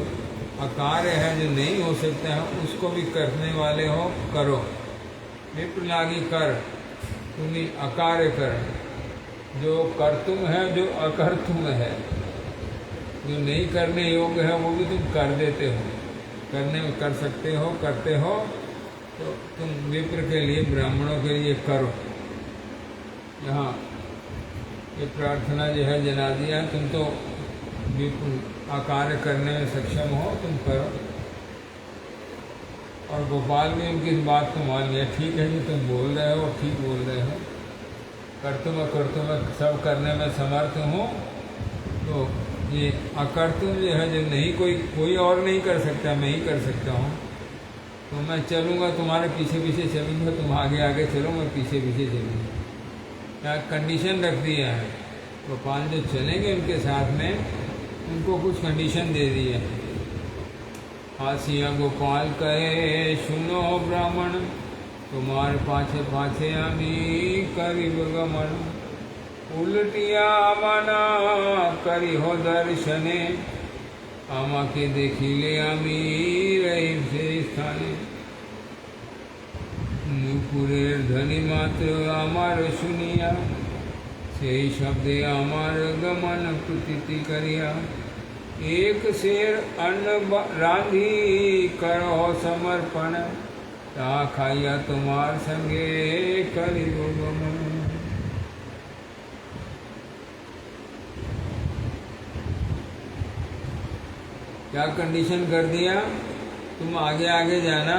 अकार्य है, जो नहीं हो सकते हैं, उसको भी करने वाले हो, करो। विप्र लागी कर, तुम्हें अकार्य कर। जो कर्तुम है, जो अकर्तुम है, जो नहीं करने योग्य है वो भी तुम कर देते हो, करने में कर सकते हो, करते हो। तो तुम विप्र के लिए, ब्राह्मणों के लिए करो। यहाँ ये प्रार्थना जो है जना दिया, तुम तो विप्र अकार्य करने में सक्षम हो, तुम करो। और गोपाल भी उनकी इस बात को मान लिया, ठीक है जी तुम बोल रहे हो, ठीक बोल रहे हो, कर्तुम अकर्तुम सब करने में समर्थ हूँ। तो ये अकर्तुम जो है, जो नहीं कोई और नहीं कर सकता, मैं ही कर सकता हूँ। तो मैं चलूँगा, तुम्हारे पीछे पीछे चलूँगा, तुम आगे आगे चलो, मैं पीछे पीछे चलूँगा। क्या कंडीशन रख दिया है गोपाल, जो चलेंगे उनके साथ में, उनको कुछ कंडीशन दे दी है। हासिया गोपाल कहे सुनो ब्राह्मण, तुम्हार पाछे पाछे आमी करीब गमन। उलटिया माना करी हो दर्शने, आमाके देखिले आमी रही से स्थाने। নুপুরের ধ্বনি মাত্র আমার শুনিয়া, সেই শব্দে আমার গমন প্রতীতি করিয়া। एक शेर अन्न रांधी करो समर्पण, ता खाइया तुम्हार संगे करियो गमन। क्या कंडीशन कर दिया, तुम आगे आगे जाना,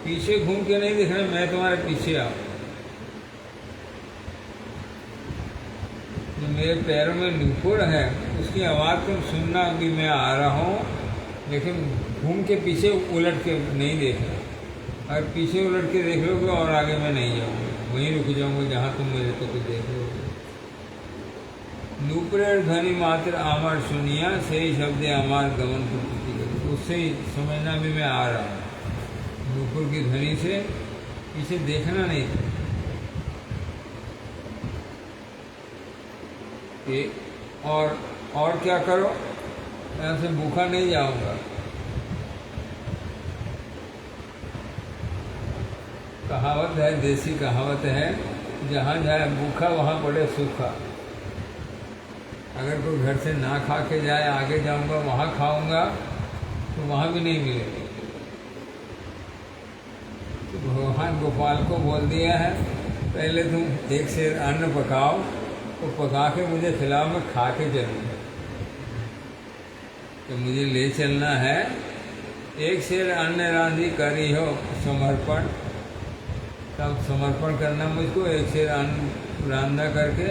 पीछे घूम के नहीं देखना, मैं तुम्हारे पीछे आऊं। जो मेरे पैरों में नुपुर है उसकी आवाज़ तुम सुनना भी मैं आ रहा हूँ, लेकिन घूम के पीछे उलट के नहीं देखना। अगर पीछे उलट के देख लोगे और आगे मैं नहीं जाऊँगा, वहीं रुक जाऊँगा जहाँ तुम मेरे को तो देख लोगे। नुपुरेर ध्वनि मात्र आमार सुनिया, सही शब्द आमार गमन प्रतीति करी। उससे ही समझना भी मैं आ रहा हूँ। नुपुर की ध्वनि से पीछे देखना नहीं। और क्या करो, यहाँ से भूखा नहीं जाऊंगा। कहावत है, देसी कहावत है, जहाँ जाए भूखा वहाँ पड़े सूखा। अगर कोई घर से ना खा के जाए, आगे जाऊंगा वहाँ खाऊंगा, तो वहाँ भी नहीं मिलेगा। तो भगवान गोपाल को बोल दिया है, पहले तुम एक शेर अन्न पकाओ, तो पका के मुझे खिलाओ, मैं खा के चलूँगा। तो मुझे ले चलना है। एक शेर अन्न रांधी करी हो समर्पण, तब समर्पण करना मुझको। एक शेर अन्न रांधा करके,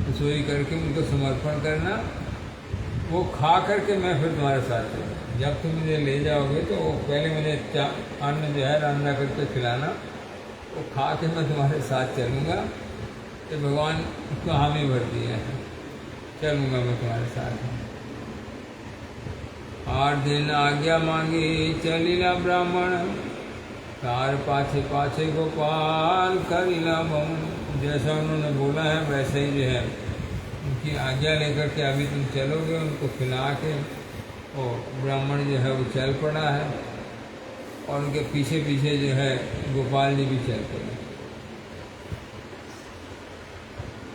रसोई करके मुझको समर्पण करना, वो खा करके मैं फिर तुम्हारे साथ चलूँगा। जब तुम मुझे ले जाओगे तो पहले मुझे अन्न जो है रांधा करके खिलाना, वो खा के मैं तुम्हारे साथ चलूँगा। तो भगवान उसको हामी भर दिया है, चलूँगा मैं तुम्हारे साथ। 8 दिन आज्ञा मांगी चलिला ब्राह्मण, तार पाछे पाछे गोपाल करिला भवन। जैसा उन्होंने बोला है वैसे ही जो है उनकी आज्ञा लेकर के अभी तुम चलोगे, उनको खिला के, और ब्राह्मण जो है वो चल पड़ा है, और उनके पीछे पीछे जो है गोपाल जी भी चल पड़े।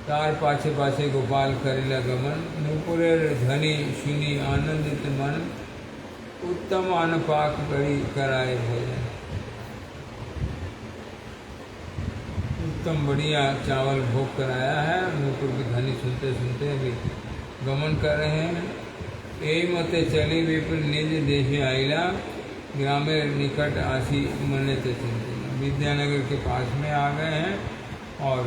तार पाछे पाछे गोपाल करिला गमन, नुपुरेर ध्वनि सुनी आनंदित मन, उत्तम अन्न पाक करी कराए भोजन। उत्तम बढ़िया चावल भोग कराया है। नुपुर की ध्वनि सुनते सुनते अभी गमन कर रहे हैं। यही मते चली विपुल निज देश आइला, ग्रामेर निकट आसी मने ते चिंतना। विद्यानगर के पास में आ गए हैं और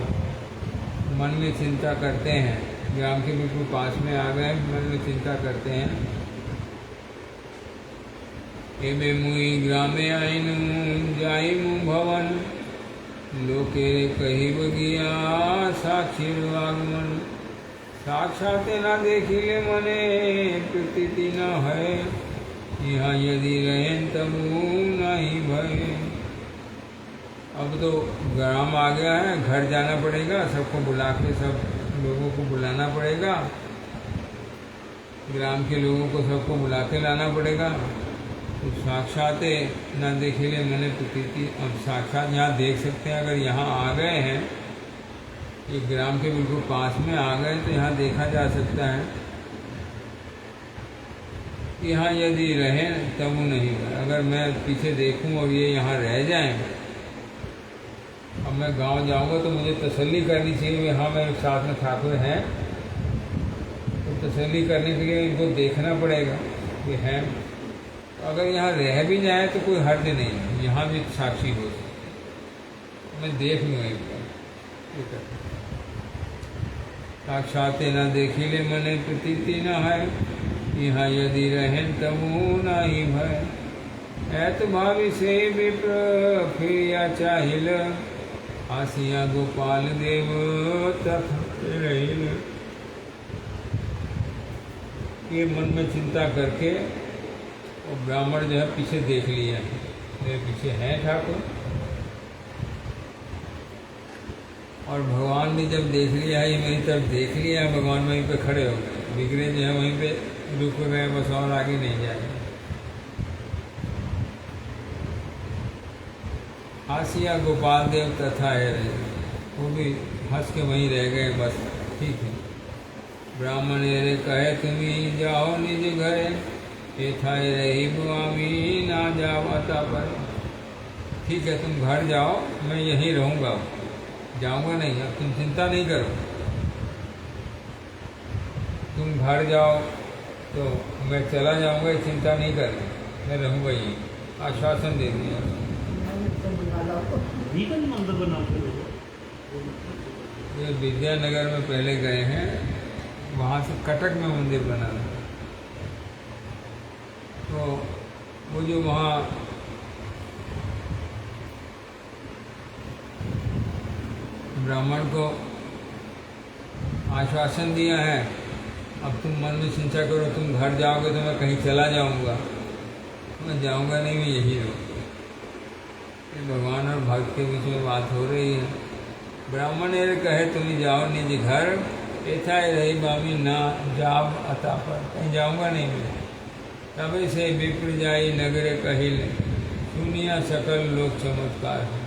मन में चिंता करते हैं। ग्राम के बिल्कुल पास में आ गए, मन में चिंता करते हैं। एबे मुई ग्रामे आइन जाई मु भवन, लोके कही बगिया साक्षी आगमन। साक्षात ना देखिले मने प्रतीति न है, यहाँ यदि रहें तब नहीं भय। अब तो ग्राम आ गया है, घर जाना पड़ेगा, सबको बुला के सब लोगों को बुलाना पड़ेगा, ग्राम के लोगों को सबको बुला के लाना पड़ेगा। तो साक्षात ना देखिले मैंने प्रतीति। अब साक्षात यहाँ देख सकते हैं। अगर यहाँ आ गए हैं, ये ग्राम के बिल्कुल पास में आ गए, तो यहाँ देखा जा सकता है। यहाँ यदि रहें तब नहीं, अगर मैं पीछे देखूं और ये यहाँ रह जाएं, अब मैं गांव जाऊंगा तो मुझे तसल्ली करनी चाहिए कि हाँ मेरे साथ में ठाकुर हैं। तो तसल्ली करने के लिए इनको देखना पड़ेगा कि है। तो अगर यहाँ रह भी जाए तो कोई हर्ज नहीं है, यहाँ भी साक्षी हो सकती। मैं देख लूँ एक बार। साक्षात न देखिले मने प्रतीति न है, यहाँ यदि रहें तबु नहीं भय। ऐत भावी से विप्र फिर या चाहिल, आसिया गोपाल देव तथा रहिल। ये मन में चिंता करके वो ब्राह्मण जो है पीछे देख लिया, मेरे पीछे है ठाकुर। और भगवान ने जब देख लिया है, ये मेरी तरफ देख लिया है, भगवान वहीं पे खड़े हो गए, बिगड़े जो है वहीं पे रुक गए, बस और आगे नहीं जाए। हासिया गोपाल देव तथा है, वो भी हंस के वहीं रह गए, बस ठीक है। ब्राह्मण रे कहे तुम्हें जाओ निज घरे, एथा रही बुआमी ना जावता पर। ठीक है, तुम घर जाओ, मैं यहीं रहूँगा, जाऊँगा नहीं, अब तुम चिंता नहीं करो। तुम घर जाओ तो मैं चला जाऊँगा, चिंता नहीं करना, मैं रहूँगा यहीं, आश्वासन दे दिया। वीगन मंदिर बनाते हो? ये विद्यानगर में पहले गए हैं, वहाँ से कटक में मंदिर बना है। तो वो जो वहाँ ब्राह्मण को आश्वासन दिया है, अब तुम मन में चिंता करो, तुम घर जाओगे तो मैं कहीं चला जाऊँगा, मैं जाऊँगा नहीं, मैं यही रहूँ। भगवान और भक्त के बीच में बात हो रही है। ब्राह्मण ये कहे तुम्हें जाओ निज घर, ऐसा रही बामी ना जाब अता पर, कहीं जाऊँगा नहीं मैं। तभी से विप्र जाई नगरे कहिल, सुनिया सकल लोक चमत्कार है।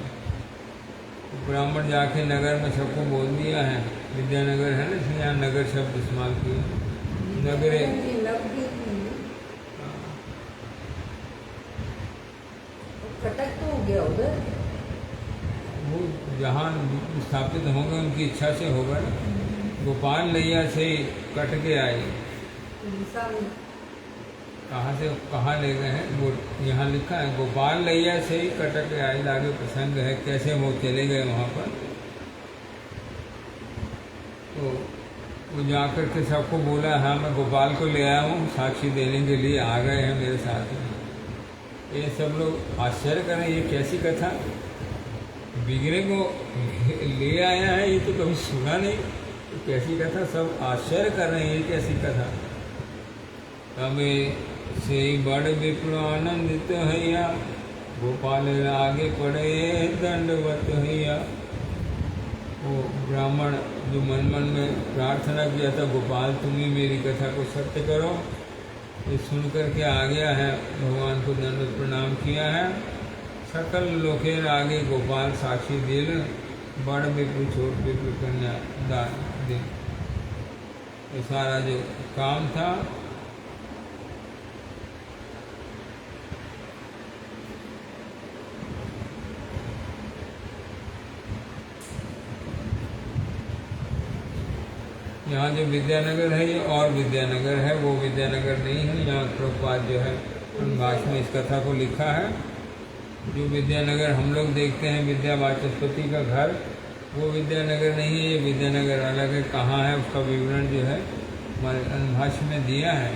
ब्राह्मण जाके नगर में सबको बोल दिया है, विद्यानगर है ना, इसलिए यहाँ नगर शब्द इस्तेमाल किया, नगरे। कटक तो हो गया उधर, वो जहाँ स्थापित होंगे उनकी इच्छा से होगा ना। गोपाल लैया से कट के आई, कहाँ से कहाँ ले गए हैं वो यहाँ लिखा है, गोपाल लैया से ही कटक के आई। आगे प्रसंग है कैसे वो चले गए वहाँ पर। तो वो जाकर के सबको बोला, हाँ मैं गोपाल को ले आया हूँ, साक्षी देने के लिए आ गए हैं मेरे साथ में। ये सब लोग आश्चर्य करें, ये कैसी कथा, बिगड़े को ले आया है, ये तो कभी सुना नहीं, तो कैसी कथा, सब आश्चर्य कर रहे हैं, ये कैसी कथा। तबे से बड़ विप्र आनंदित हैया, गोपाल आगे पड़े दंडवत हैया। वो ब्राह्मण जो मन मन में प्रार्थना किया था, गोपाल तुम ही मेरी कथा को सत्य करो, ये सुन करके आ गया है, भगवान को दंडवत प्रणाम किया है। सकल लोकेर आगे गोपाल साक्षी दिल, बड़ विप्र छोट विप्र कन्या दान दिन। ये सारा जो काम था यहाँ जो विद्यानगर है ये और विद्यानगर है, वो विद्यानगर नहीं है। यहाँ प्रभुपाद जो है भाष्य में इस कथा को लिखा है। जो विद्यानगर हम लोग देखते हैं विद्या वाचस्पति का घर, वो विद्यानगर नहीं है, ये विद्यानगर अलग है। कहाँ है उसका विवरण जो है हमारे भाष्य में दिया है।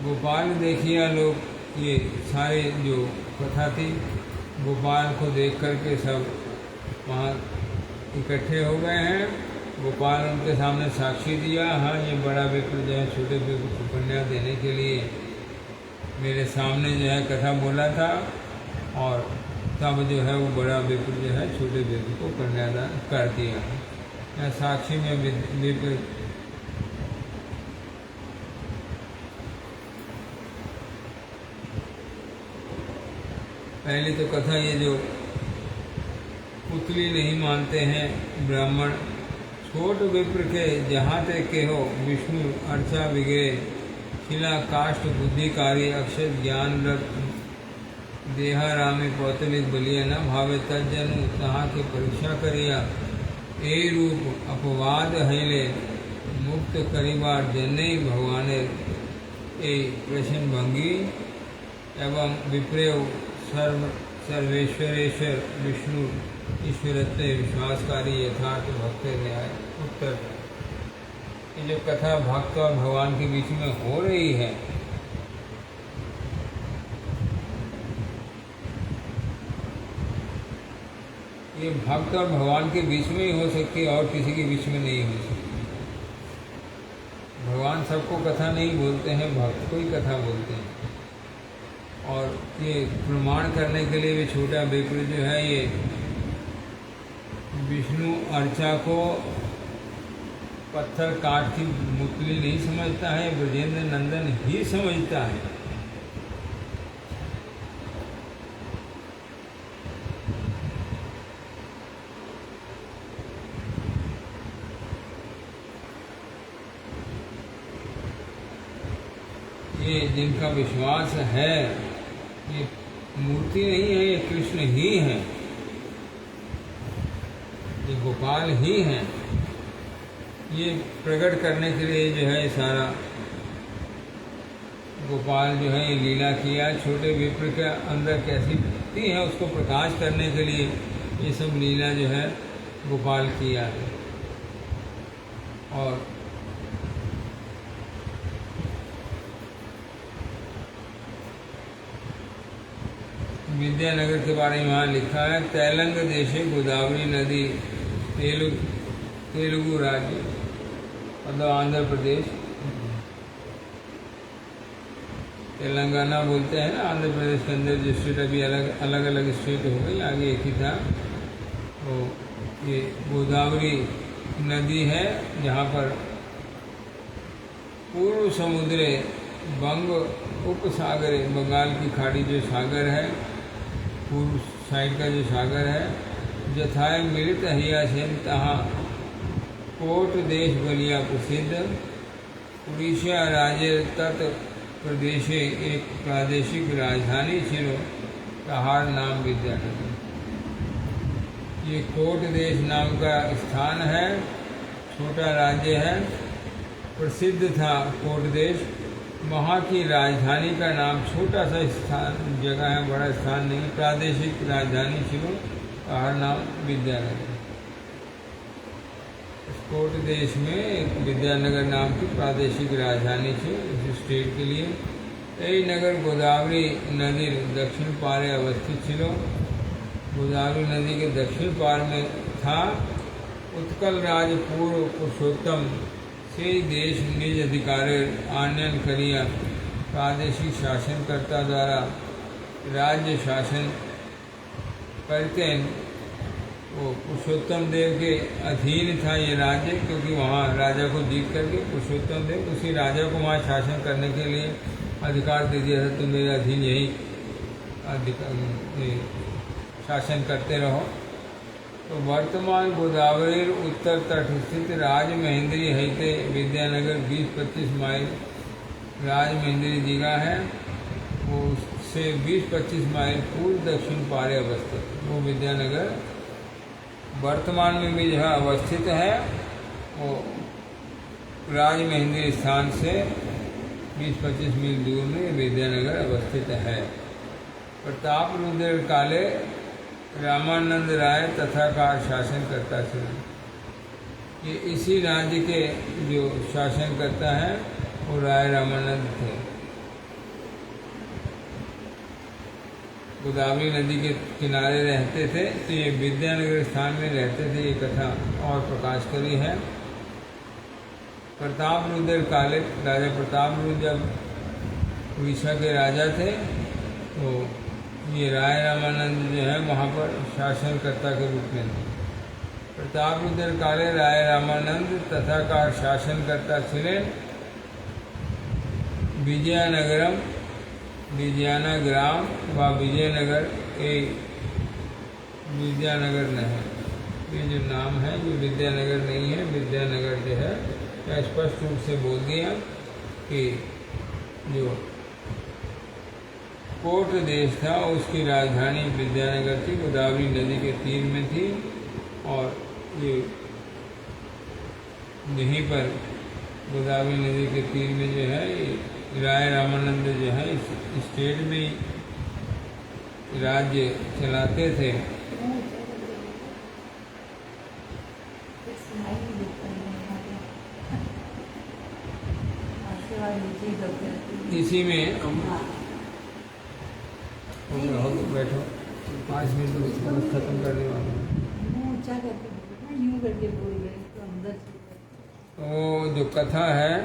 गोपाल देखिए लोग, ये सारे जो कथा थी, गोपाल को देख करके सब वहाँ इकट्ठे हो गए हैं। गोपाल उनके सामने साक्षी दिया, हाँ ये बड़ा विप्र जो है छोटे विप्र को कन्या देने के लिए मेरे सामने जो है कथा बोला था, और तब जो है वो बड़ा विप्र जो है छोटे विप्र को कन्यादान कर दिया। यहाँ साक्षी में विप्र पहली तो कथा, ये जो पुतली नहीं मानते हैं ब्राह्मण, छोट विप्र के जहाँ तक के हो विष्णु अर्चा विगे, शिला काष्ठ बुद्धिकारी अक्षर ज्ञान रत देहा रामे पौतलिक बलिया न भावे तजनु तहाँ के परीक्षा करिया। ए रूप अपवाद हैले मुक्त करीबार जने भगवाने ए प्रश्न भंगी एवं विप्रेव सर्वेश्वरेश्वर विष्णु ईश्वरत्व विश्वासकारी यथार्थ भक्त न्याय। उत्तर, ये जो कथा भक्त और भगवान के बीच में हो रही है, ये भक्त और भगवान के बीच में ही हो सकती है और किसी के बीच में नहीं हो सकती। भगवान सबको कथा नहीं बोलते हैं, भक्त को ही कथा बोलते हैं। और ये प्रमाण करने के लिए भी छोटा विप्र जो है ये विष्णु अर्चा को पत्थर काट की मुतली नहीं समझता है, ब्रजेंद्र नंदन ही समझता है। ये जिनका विश्वास है, ये मूर्ति नहीं है, ये कृष्ण ही है, ये गोपाल ही है। ये प्रकट करने के लिए जो है सारा गोपाल जो है ये लीला किया। छोटे विप्र के अंदर कैसी भक्ति है उसको प्रकाश करने के लिए ये सब लीला जो है गोपाल किया है। और विद्यानगर के बारे में वहाँ लिखा है, तेलंग देशे गोदावरी नदी, तेलुगु राज्य मतलब आंध्र प्रदेश, तेलंगाना बोलते हैं ना आंध्र प्रदेश के अंदर जो स्टेट अभी अलग अलग स्टेट हो गई, आगे एक ही था। तो ये गोदावरी नदी है जहाँ पर पूर्व समुद्र बंग उपसागर, बंगाल की खाड़ी जो सागर है, पूर्व साइड का जो सागर है, जथाय मिलित हियासेन तहाँ कोट देश बलिया प्रसिद्ध, उड़ीसा राज्य तत् प्रदेशे एक प्रादेशिक राजधानी छिलो, तहार नाम विद्यानगर। ये कोट देश नाम का स्थान है, छोटा राज्य है, प्रसिद्ध था कोट देश। वहाँ की राजधानी का नाम, छोटा सा स्थान जगह है, बड़ा स्थान नहीं, प्रादेशिक राजधानी छिलो, तहार नाम विद्यानगर। कोट देश में एक विद्यानगर नाम की प्रादेशिक राजधानी थी इस स्टेट के लिए। यही नगर गोदावरी नदी दक्षिण पारे अवस्थित छिलो, गोदावरी नदी के दक्षिण पार में था। उत्कल राज पूर्व पुरुषोत्तम से देश निज अधिकार आनयन करिया, प्रादेशिक शासनकर्ता द्वारा राज्य शासन करते वो पुरुषोत्तम देव के अधीन था ये राज्य, क्योंकि वहाँ राजा को जीत करके पुरुषोत्तम देव उसी राजा को वहाँ शासन करने के लिए अधिकार दे दिया था, तुम मेरे अधीन यही शासन करते रहो। तो वर्तमान गोदावरी उत्तर तट स्थित राजमहेंद्री हईते विद्यानगर 20-25 माइल राजमहेंद्री जगह है, वो उससे 20-25 माइल पूर्व दक्षिण पारे अवस्थित वो विद्यानगर वर्तमान में भी जहाँ अवस्थित है, वो राजमहेंद्री स्थान से 20-25 मील दूर में विद्यानगर अवस्थित है। प्रताप रुद्र काले रामानंद राय तथाकार शासन करता थे। ये इसी राज्य के जो शासन करता है वो राय रामानंद थे। गोदावरी नदी के किनारे रहते थे, तो ये विद्यानगर स्थान में रहते थे। ये कथा और प्रकाश करी है। प्रताप रुद्र काले, राजा प्रताप रुद्र जब उड़ीसा के राजा थे, तो ये राय रामानंद जो है वहाँ पर शासनकर्ता के रूप में थे। प्रताप रुद्र काले राय रामानंद तथाकार शासनकर्ता छिले विजयनगरम, विजयाना ग्राम व विजयनगर ए विद्यानगर नहीं, ये जो नाम है ये विद्यानगर नहीं है। विद्यानगर जो है स्पष्ट रूप से बोल दिया कि जो कोट देश था उसकी राजधानी विद्यानगर थी, गोदावरी नदी के तीर में थी। और ये यहीं पर गोदावरी नदी के तीर में जो है राय रामानंद जो है इस स्टेट में राज्य चलाते थे। इसी में बैठो 5 मिनट खत्म करने वाला वो जो कथा है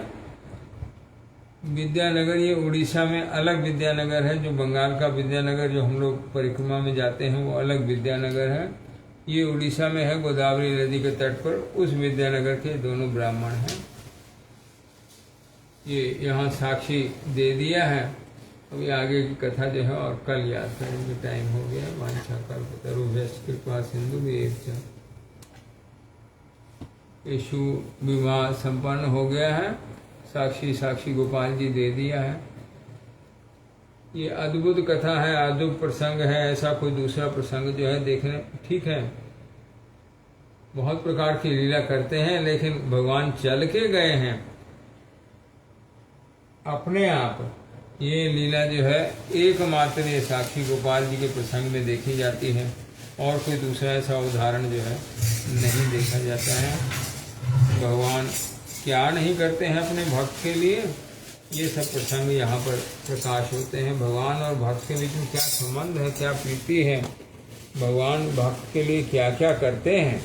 विद्यानगर ये उड़ीसा में अलग विद्यानगर है। जो बंगाल का विद्यानगर जो हम लोग परिक्रमा में जाते हैं वो अलग विद्यानगर है। ये उड़ीसा में है, गोदावरी नदी के तट पर। उस विद्यानगर के दोनों ब्राह्मण हैं। ये यहाँ साक्षी दे दिया है। अभी आगे की कथा जो है और कल याद करेंगे, टाइम हो गया। वांछा कल्पतरुभ्यश्च कृपा सिंधुभ्येव च। यीशु विवाह संपन्न हो गया है। साक्षी गोपाल जी दे दिया है। ये अद्भुत कथा है, अद्भुत प्रसंग है। ऐसा कोई दूसरा प्रसंग जो है देखने ठीक है। बहुत प्रकार की लीला करते हैं, लेकिन भगवान चल के गए हैं अपने आप। ये लीला जो है एकमात्र ये साक्षी गोपाल जी के प्रसंग में देखी जाती है, और कोई दूसरा ऐसा उदाहरण जो है नहीं देखा जाता है। भगवान क्या नहीं करते हैं अपने भक्त के लिए, ये सब प्रसंग यहाँ पर प्रकाश होते हैं। भगवान और भक्त के बीच में क्या संबंध है, क्या प्रीति है, भगवान भक्त के लिए क्या क्या करते हैं।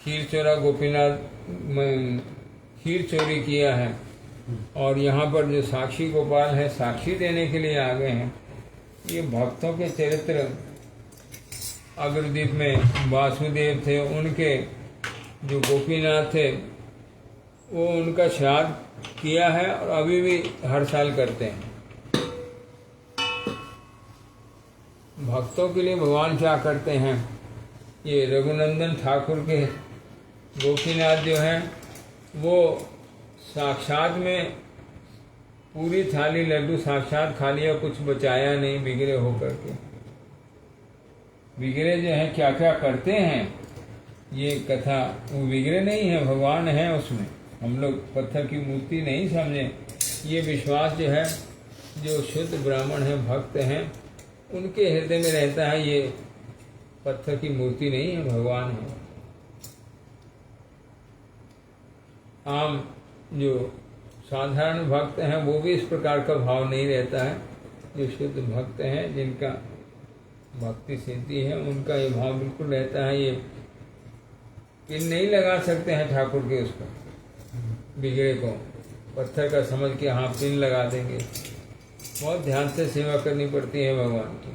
खीर चोरा गोपीनाथ खीर चोरी किया है, और यहाँ पर जो साक्षी गोपाल है साक्षी देने के लिए आ गए हैं। ये भक्तों के चरित्र अग्रदीप में वासुदेव थे, उनके जो गोपीनाथ थे वो उनका श्राद्ध किया है और अभी भी हर साल करते हैं। भक्तों के लिए भगवान क्या करते हैं। ये रघुनंदन ठाकुर के गोपीनाथ जो हैं वो साक्षात में पूरी थाली लड्डू साक्षात खा लिया, कुछ बचाया नहीं बिगड़े होकर के। बिगड़े जो हैं क्या क्या करते हैं, ये कथा वो बिगड़े नहीं है, भगवान है उसमें। हम लोग पत्थर की मूर्ति नहीं समझे। ये विश्वास जो है, जो शुद्ध ब्राह्मण है, भक्त हैं, उनके हृदय में रहता है। ये पत्थर की मूर्ति नहीं है, भगवान है। आम जो साधारण भक्त हैं वो भी इस प्रकार का भाव नहीं रहता है। जो शुद्ध भक्त हैं, जिनका भक्ति सिद्धि है, उनका ये भाव बिल्कुल रहता है। ये पिन नहीं लगा सकते हैं ठाकुर के उस पर, बिगड़े को पत्थर का समझ के हाँ पिन लगा देंगे। बहुत ध्यान से सेवा करनी पड़ती है भगवान की।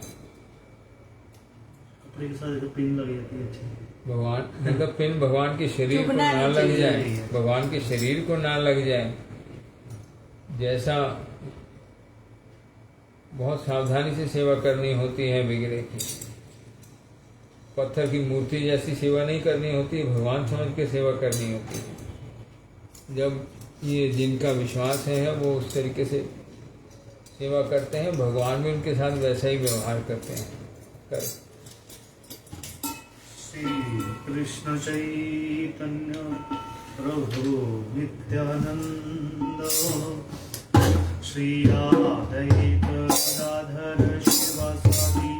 कपड़े के साथ पिन लग जाती है अच्छी। भगवान मतलब पिन भगवान के शरीर को ना लग जाए, भगवान के शरीर को ना लग जाए। जैसा बहुत सावधानी से सेवा करनी होती है बिगड़े की। पत्थर की मूर्ति जैसी सेवा नहीं करनी होती, भगवान समझ के सेवा करनी होती है। जब ये जिनका विश्वास है वो उस तरीके से सेवा करते हैं, भगवान भी उनके साथ वैसा ही व्यवहार करते हैं। श्री कृष्ण चैतन्य प्रभु नित्यानंद श्री अद्वैत गदाधर शिवासादि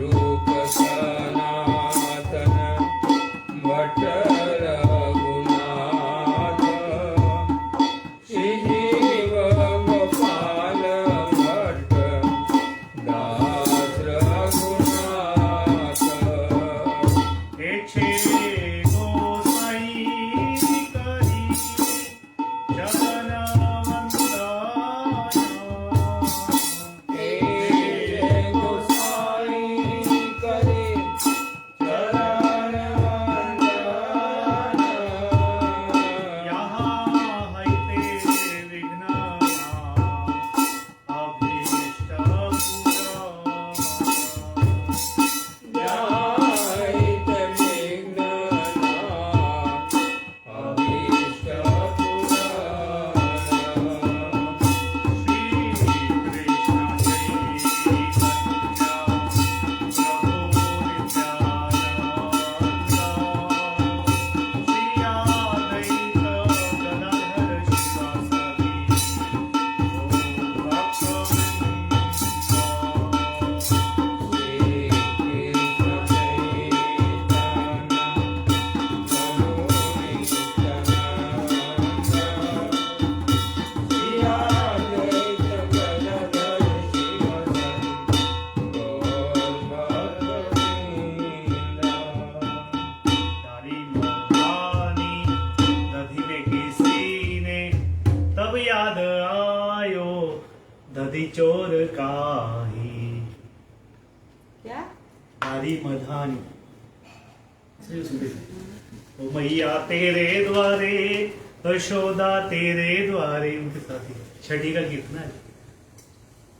रूप सनातन भट्ट रघुनाथ श्रीजीव गोपाल भट्ट दास रघुनाथ याद आयो दधी चोर काही क्या हरी मधानी ओ मैया तेरे द्वारे यशोदा तेरे द्वारे उनके साथ ही छठी का गीत ना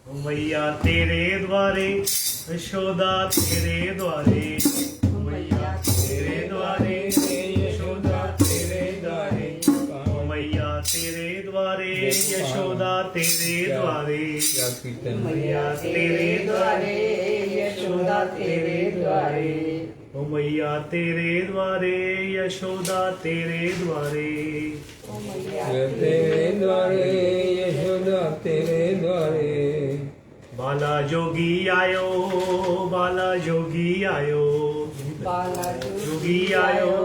ओ मैया तेरे द्वारे यशोदा तेरे द्वारे ओ मैया तेरे द्वारे यशोदा तेरे द्वारे ओ मैया तेरे द्वारे यशोदा तेरे द्वारे मैया तेरे द्वारे यशोदा तेरे द्वारे ओ मैया तेरे द्वारे यशोदा तेरे द्वारे तेरे द्वारे यशोदा तेरे द्वारे बाला जोगी आयो बाला जोगी आयो बाला जोगी आयो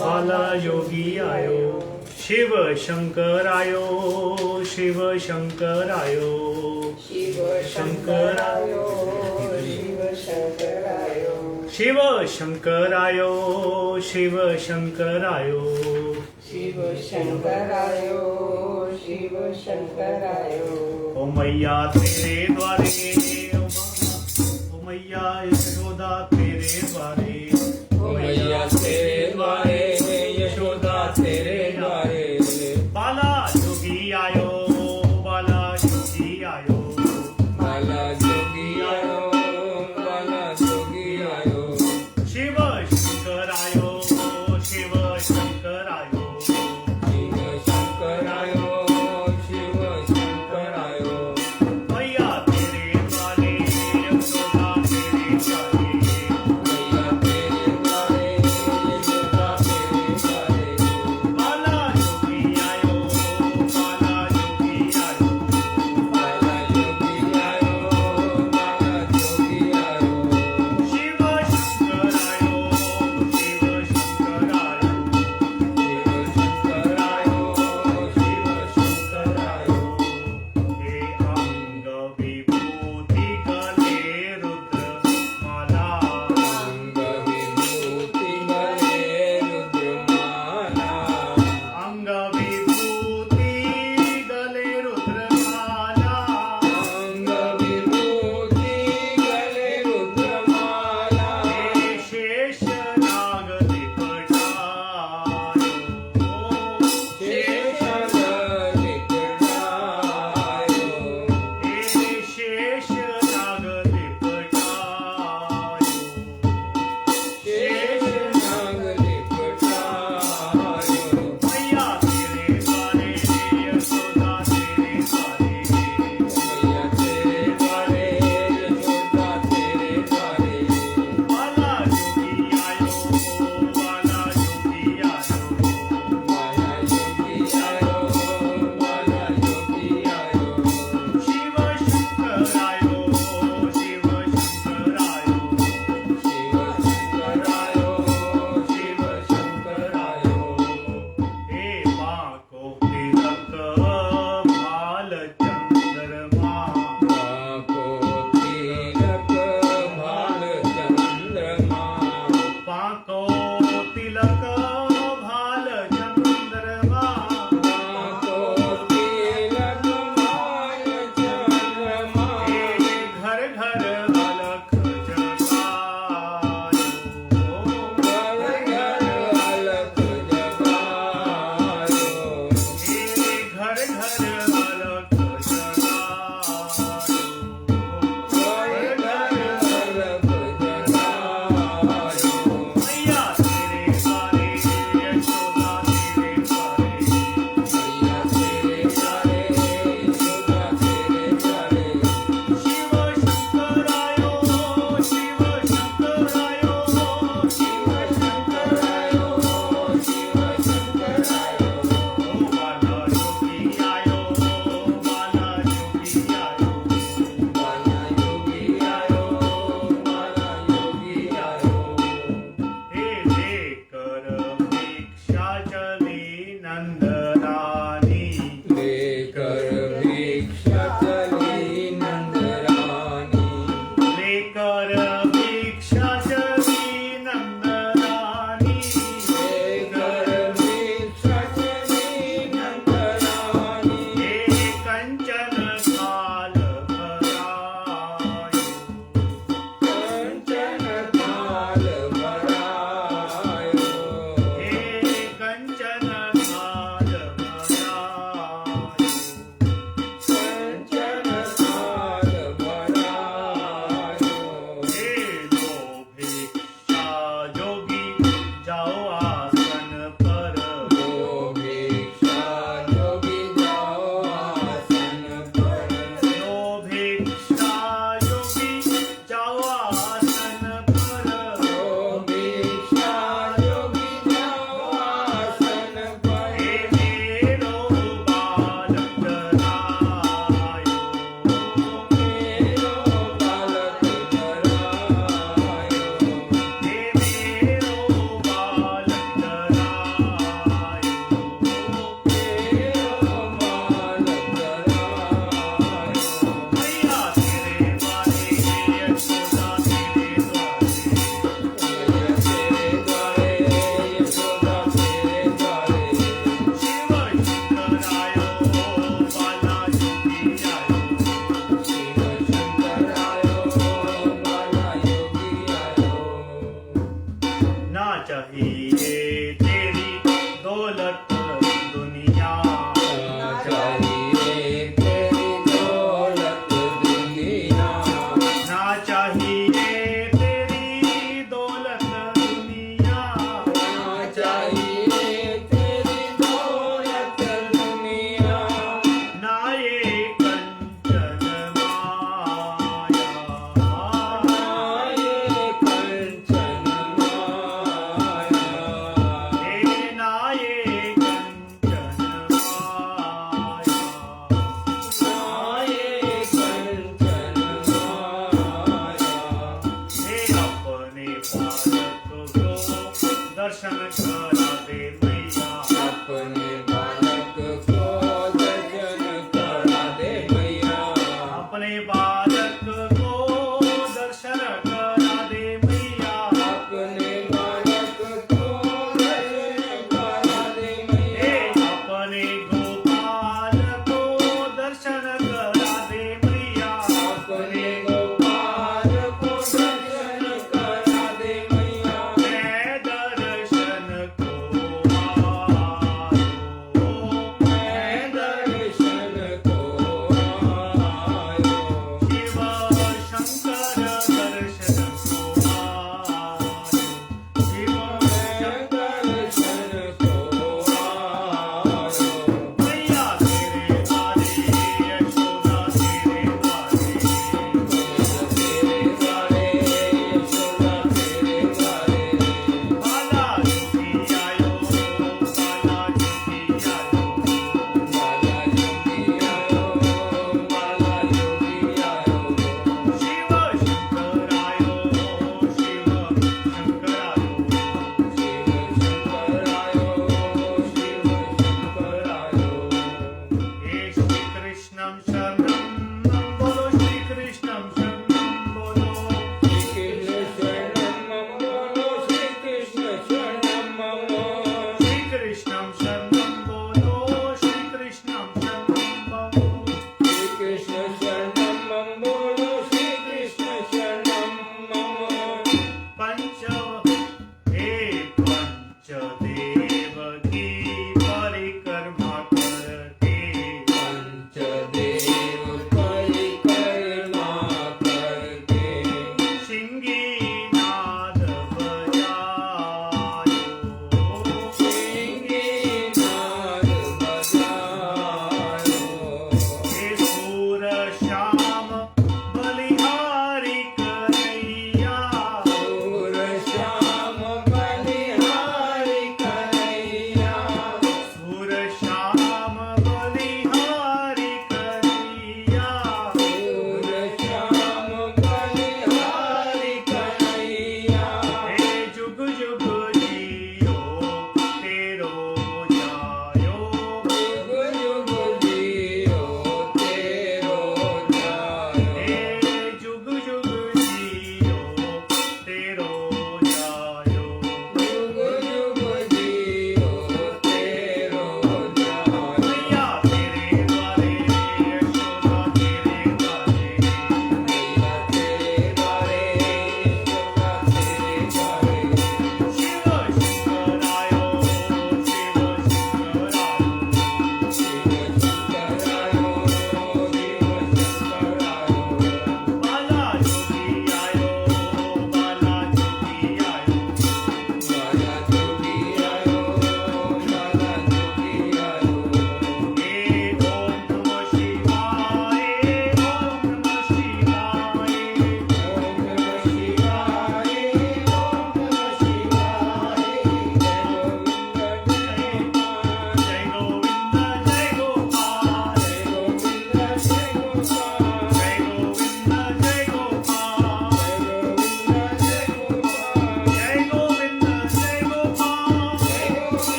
बाला जोगी आयो शिव शंकर आयो शिव शंकर आयो शिव शंकर शंकरायो शिव शंकरायो शिव शंकर आयो शिव शंकर आयो शिव शंकरायो शिव शंकरायो ओ मैया तेरे द्वारे ओ मैया यशोदा तेरे द्वारे ओ मैया तेरे द्वारे यशोदा तेरे द्वारे बाला जोगी आयो बाला जोगी आयो बाला जोगी आयो बाला जोगी आयो शिव शंकर आयो शिव शंकर आयो शिव शंकर आयो शिव शंकर आयो मैया तेरे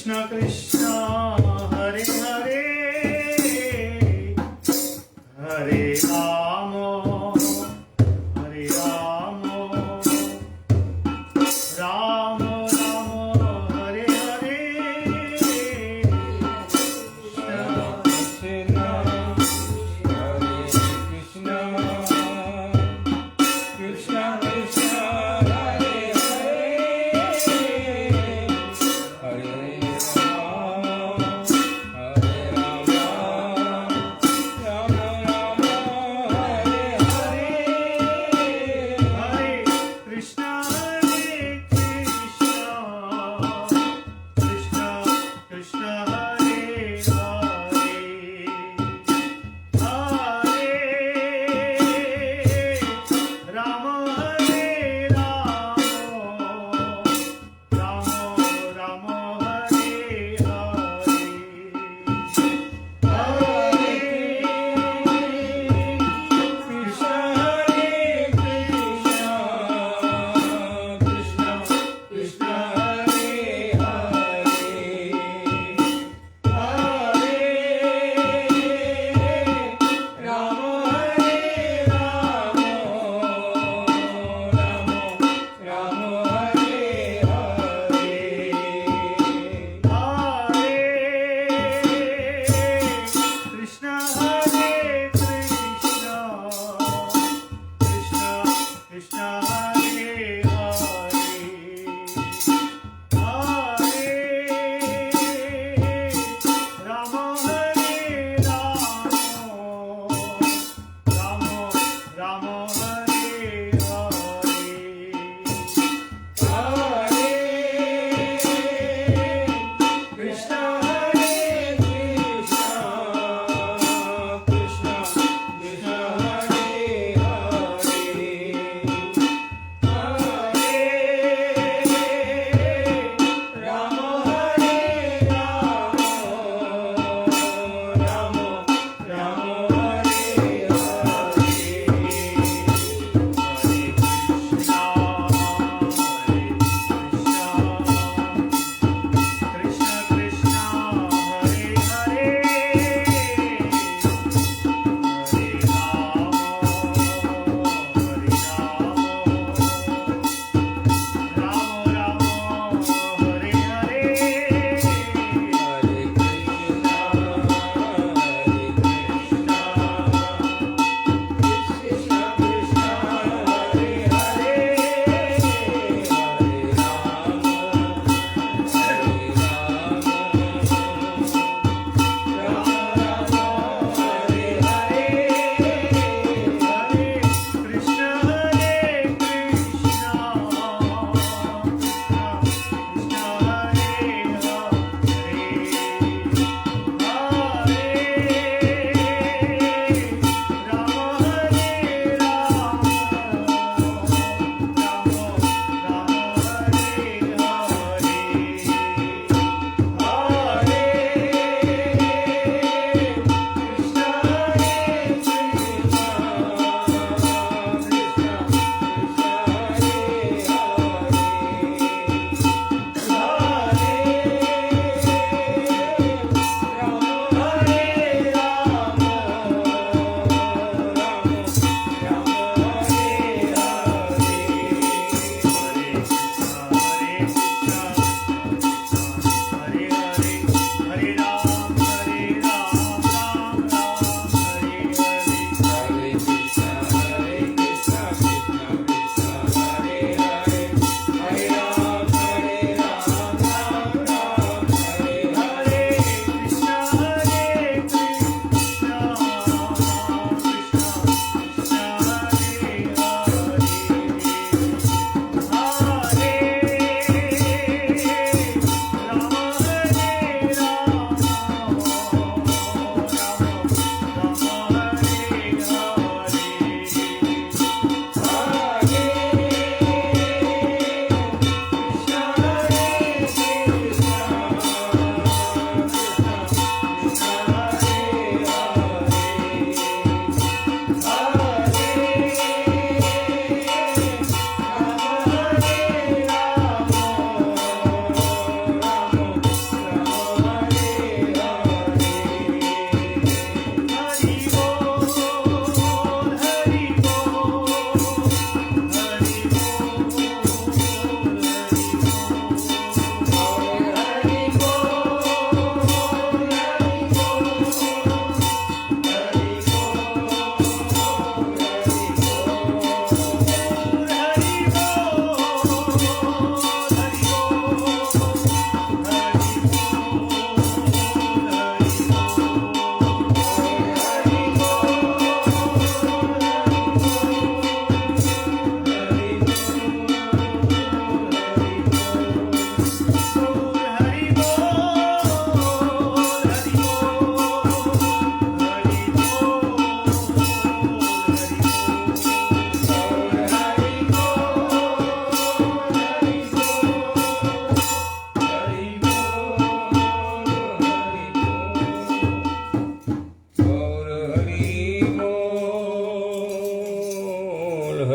कृष्ण कृष्ण हरे हरे हरे राम राम राम हरे हरे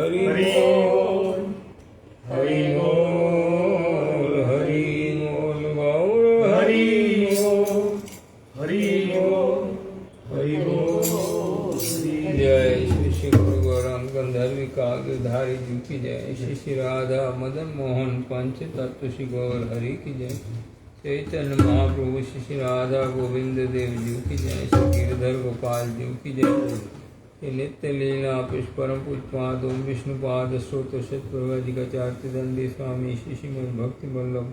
हरि हरि बोल हरि बोल हरि बोल गौर हरि बोल हरि बोल हरि बोल जय श्री श्री गुरु गौरांग गंधर्व काव्यधारी जी की जय श्री श्री राधा मदन मोहन पंच तत्व श्री गौर हरि की जय चैतन्य महाप्रभु श्री श्री राधा गोविंद देव जी की जय श्री गिरधर गोपाल जी की जय श्री नित्य लीला पुष्परम पुष्पाद ओम विष्णुपाद स्रोत शतप्रभधिकाचार्य दंडी स्वामी श्री श्रीमद भक्ति वल्लभ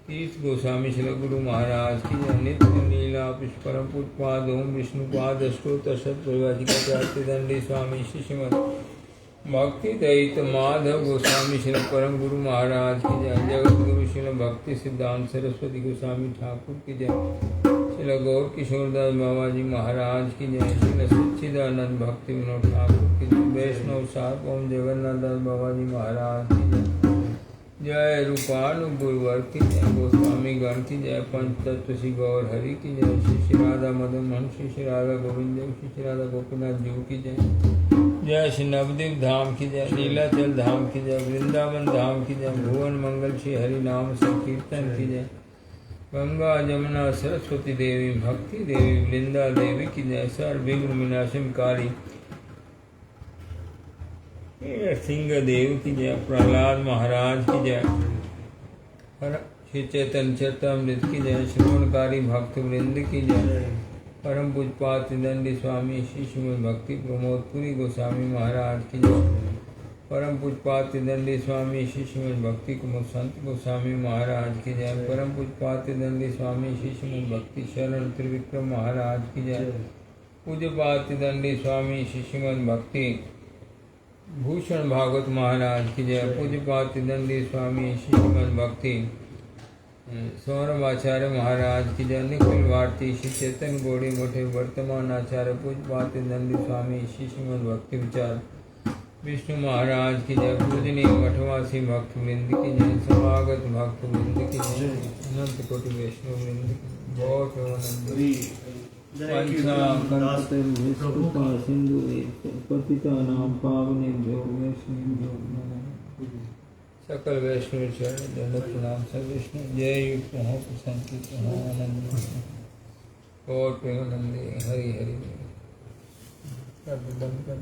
तीर्थ गोस्वामी श्री गुरु महाराज की जय नित्य लीला पुष्परम पुष्पाद ओम विष्णुपाद स्रोत शतप्रभधिकाचार्य दंडी स्वामी श्री श्रीमद भक्ति दयित माधव गोस्वामी श्री परम गुरु महाराज की जय जगत गुरु श्री भक्ति सिद्धांत सरस्वती गोस्वामी ठाकुर की जय श्री गौर किशोरदास बाबा जी महाराज की जय श्री सच्चिदानंद भक्ति विनोद ठाकुर की जय वैष्णव साहब ओम जगन्नाथ दास बाबा जी महाराज की जय जय रूपानुगुरुवर की जय गोस्वामी गण की जय पंच तत्व श्री गौर हरि की जय श्री श्री राधा मदन मोहन श्री श्री राधा गोविंद श्री श्री राधा गोपीनाथ जी की जय जय श्री नवदीप धाम की जय नीलाचल धाम की जय वृंदावन धाम की जय भुवन मंगल श्री हरि नाम संकीर्तन की जय गंगा जमुना सरस्वती देवी भक्ति देवी वृंदा देवी की जय सर्वविघ्न विनाशम काली सिंह देव की जय प्रहलाद महाराज की जय श्री चैतन्य चरितमृत की जय श्रवणकारी भक्त वृंद की जय परम पूजपात दंडी स्वामी श्री श्रीमद भक्ति प्रमोदपुरी गोस्वामी महाराज की जय परम पूजपात दंडी स्वामी श्री श्रीमद भक्ति कुमुद संत गोस्वामी महाराज की जय परम पूजपात दंडी स्वामी श्री श्रीमद भक्ति शरण त्रिविक्रम महाराज की जय पूज्यपात दंडी स्वामी श्री श्रीमद भक्ति भूषण भागवत महाराज की जय पूज्यपात दंडी स्वामी श्री श्रीमद भक्ति सौरभाचार्य महाराज की जय निखिल भारती श्री चेतन गौड़ी मठे वर्तमान आचार्य पूज्यपात दंडी स्वामी श्री श्रीमद भक्ति विचार विष्णु महाराज की जय पूजनीय मठवासी भक्त वृंद की जय समागत भक्त वृंद की जय अनंत कोटि वैष्णव वृंद की बहुत सिंधु पतिता नाम पावने सकल वैष्णव चरण दंड प्रणाम सब विष्णु जय युक्त हो संकित हो आनंद और प्रेमानंदे हरि हरि कर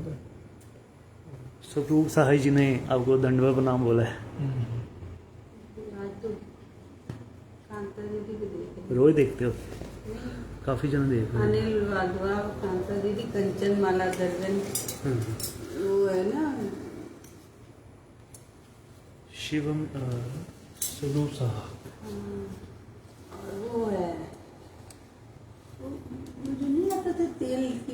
दो स्वरूप साहब जी ने आपको दंडवत प्रणाम बोला है। रोज देखते हो? काफी जन देख रहे हैं। अनिल वाधवा, कांता दीदी, कंचन माला दर्जन, वो है ना शिवम स्वरूप साहब, और वो है, मुझे नहीं आता था तेल की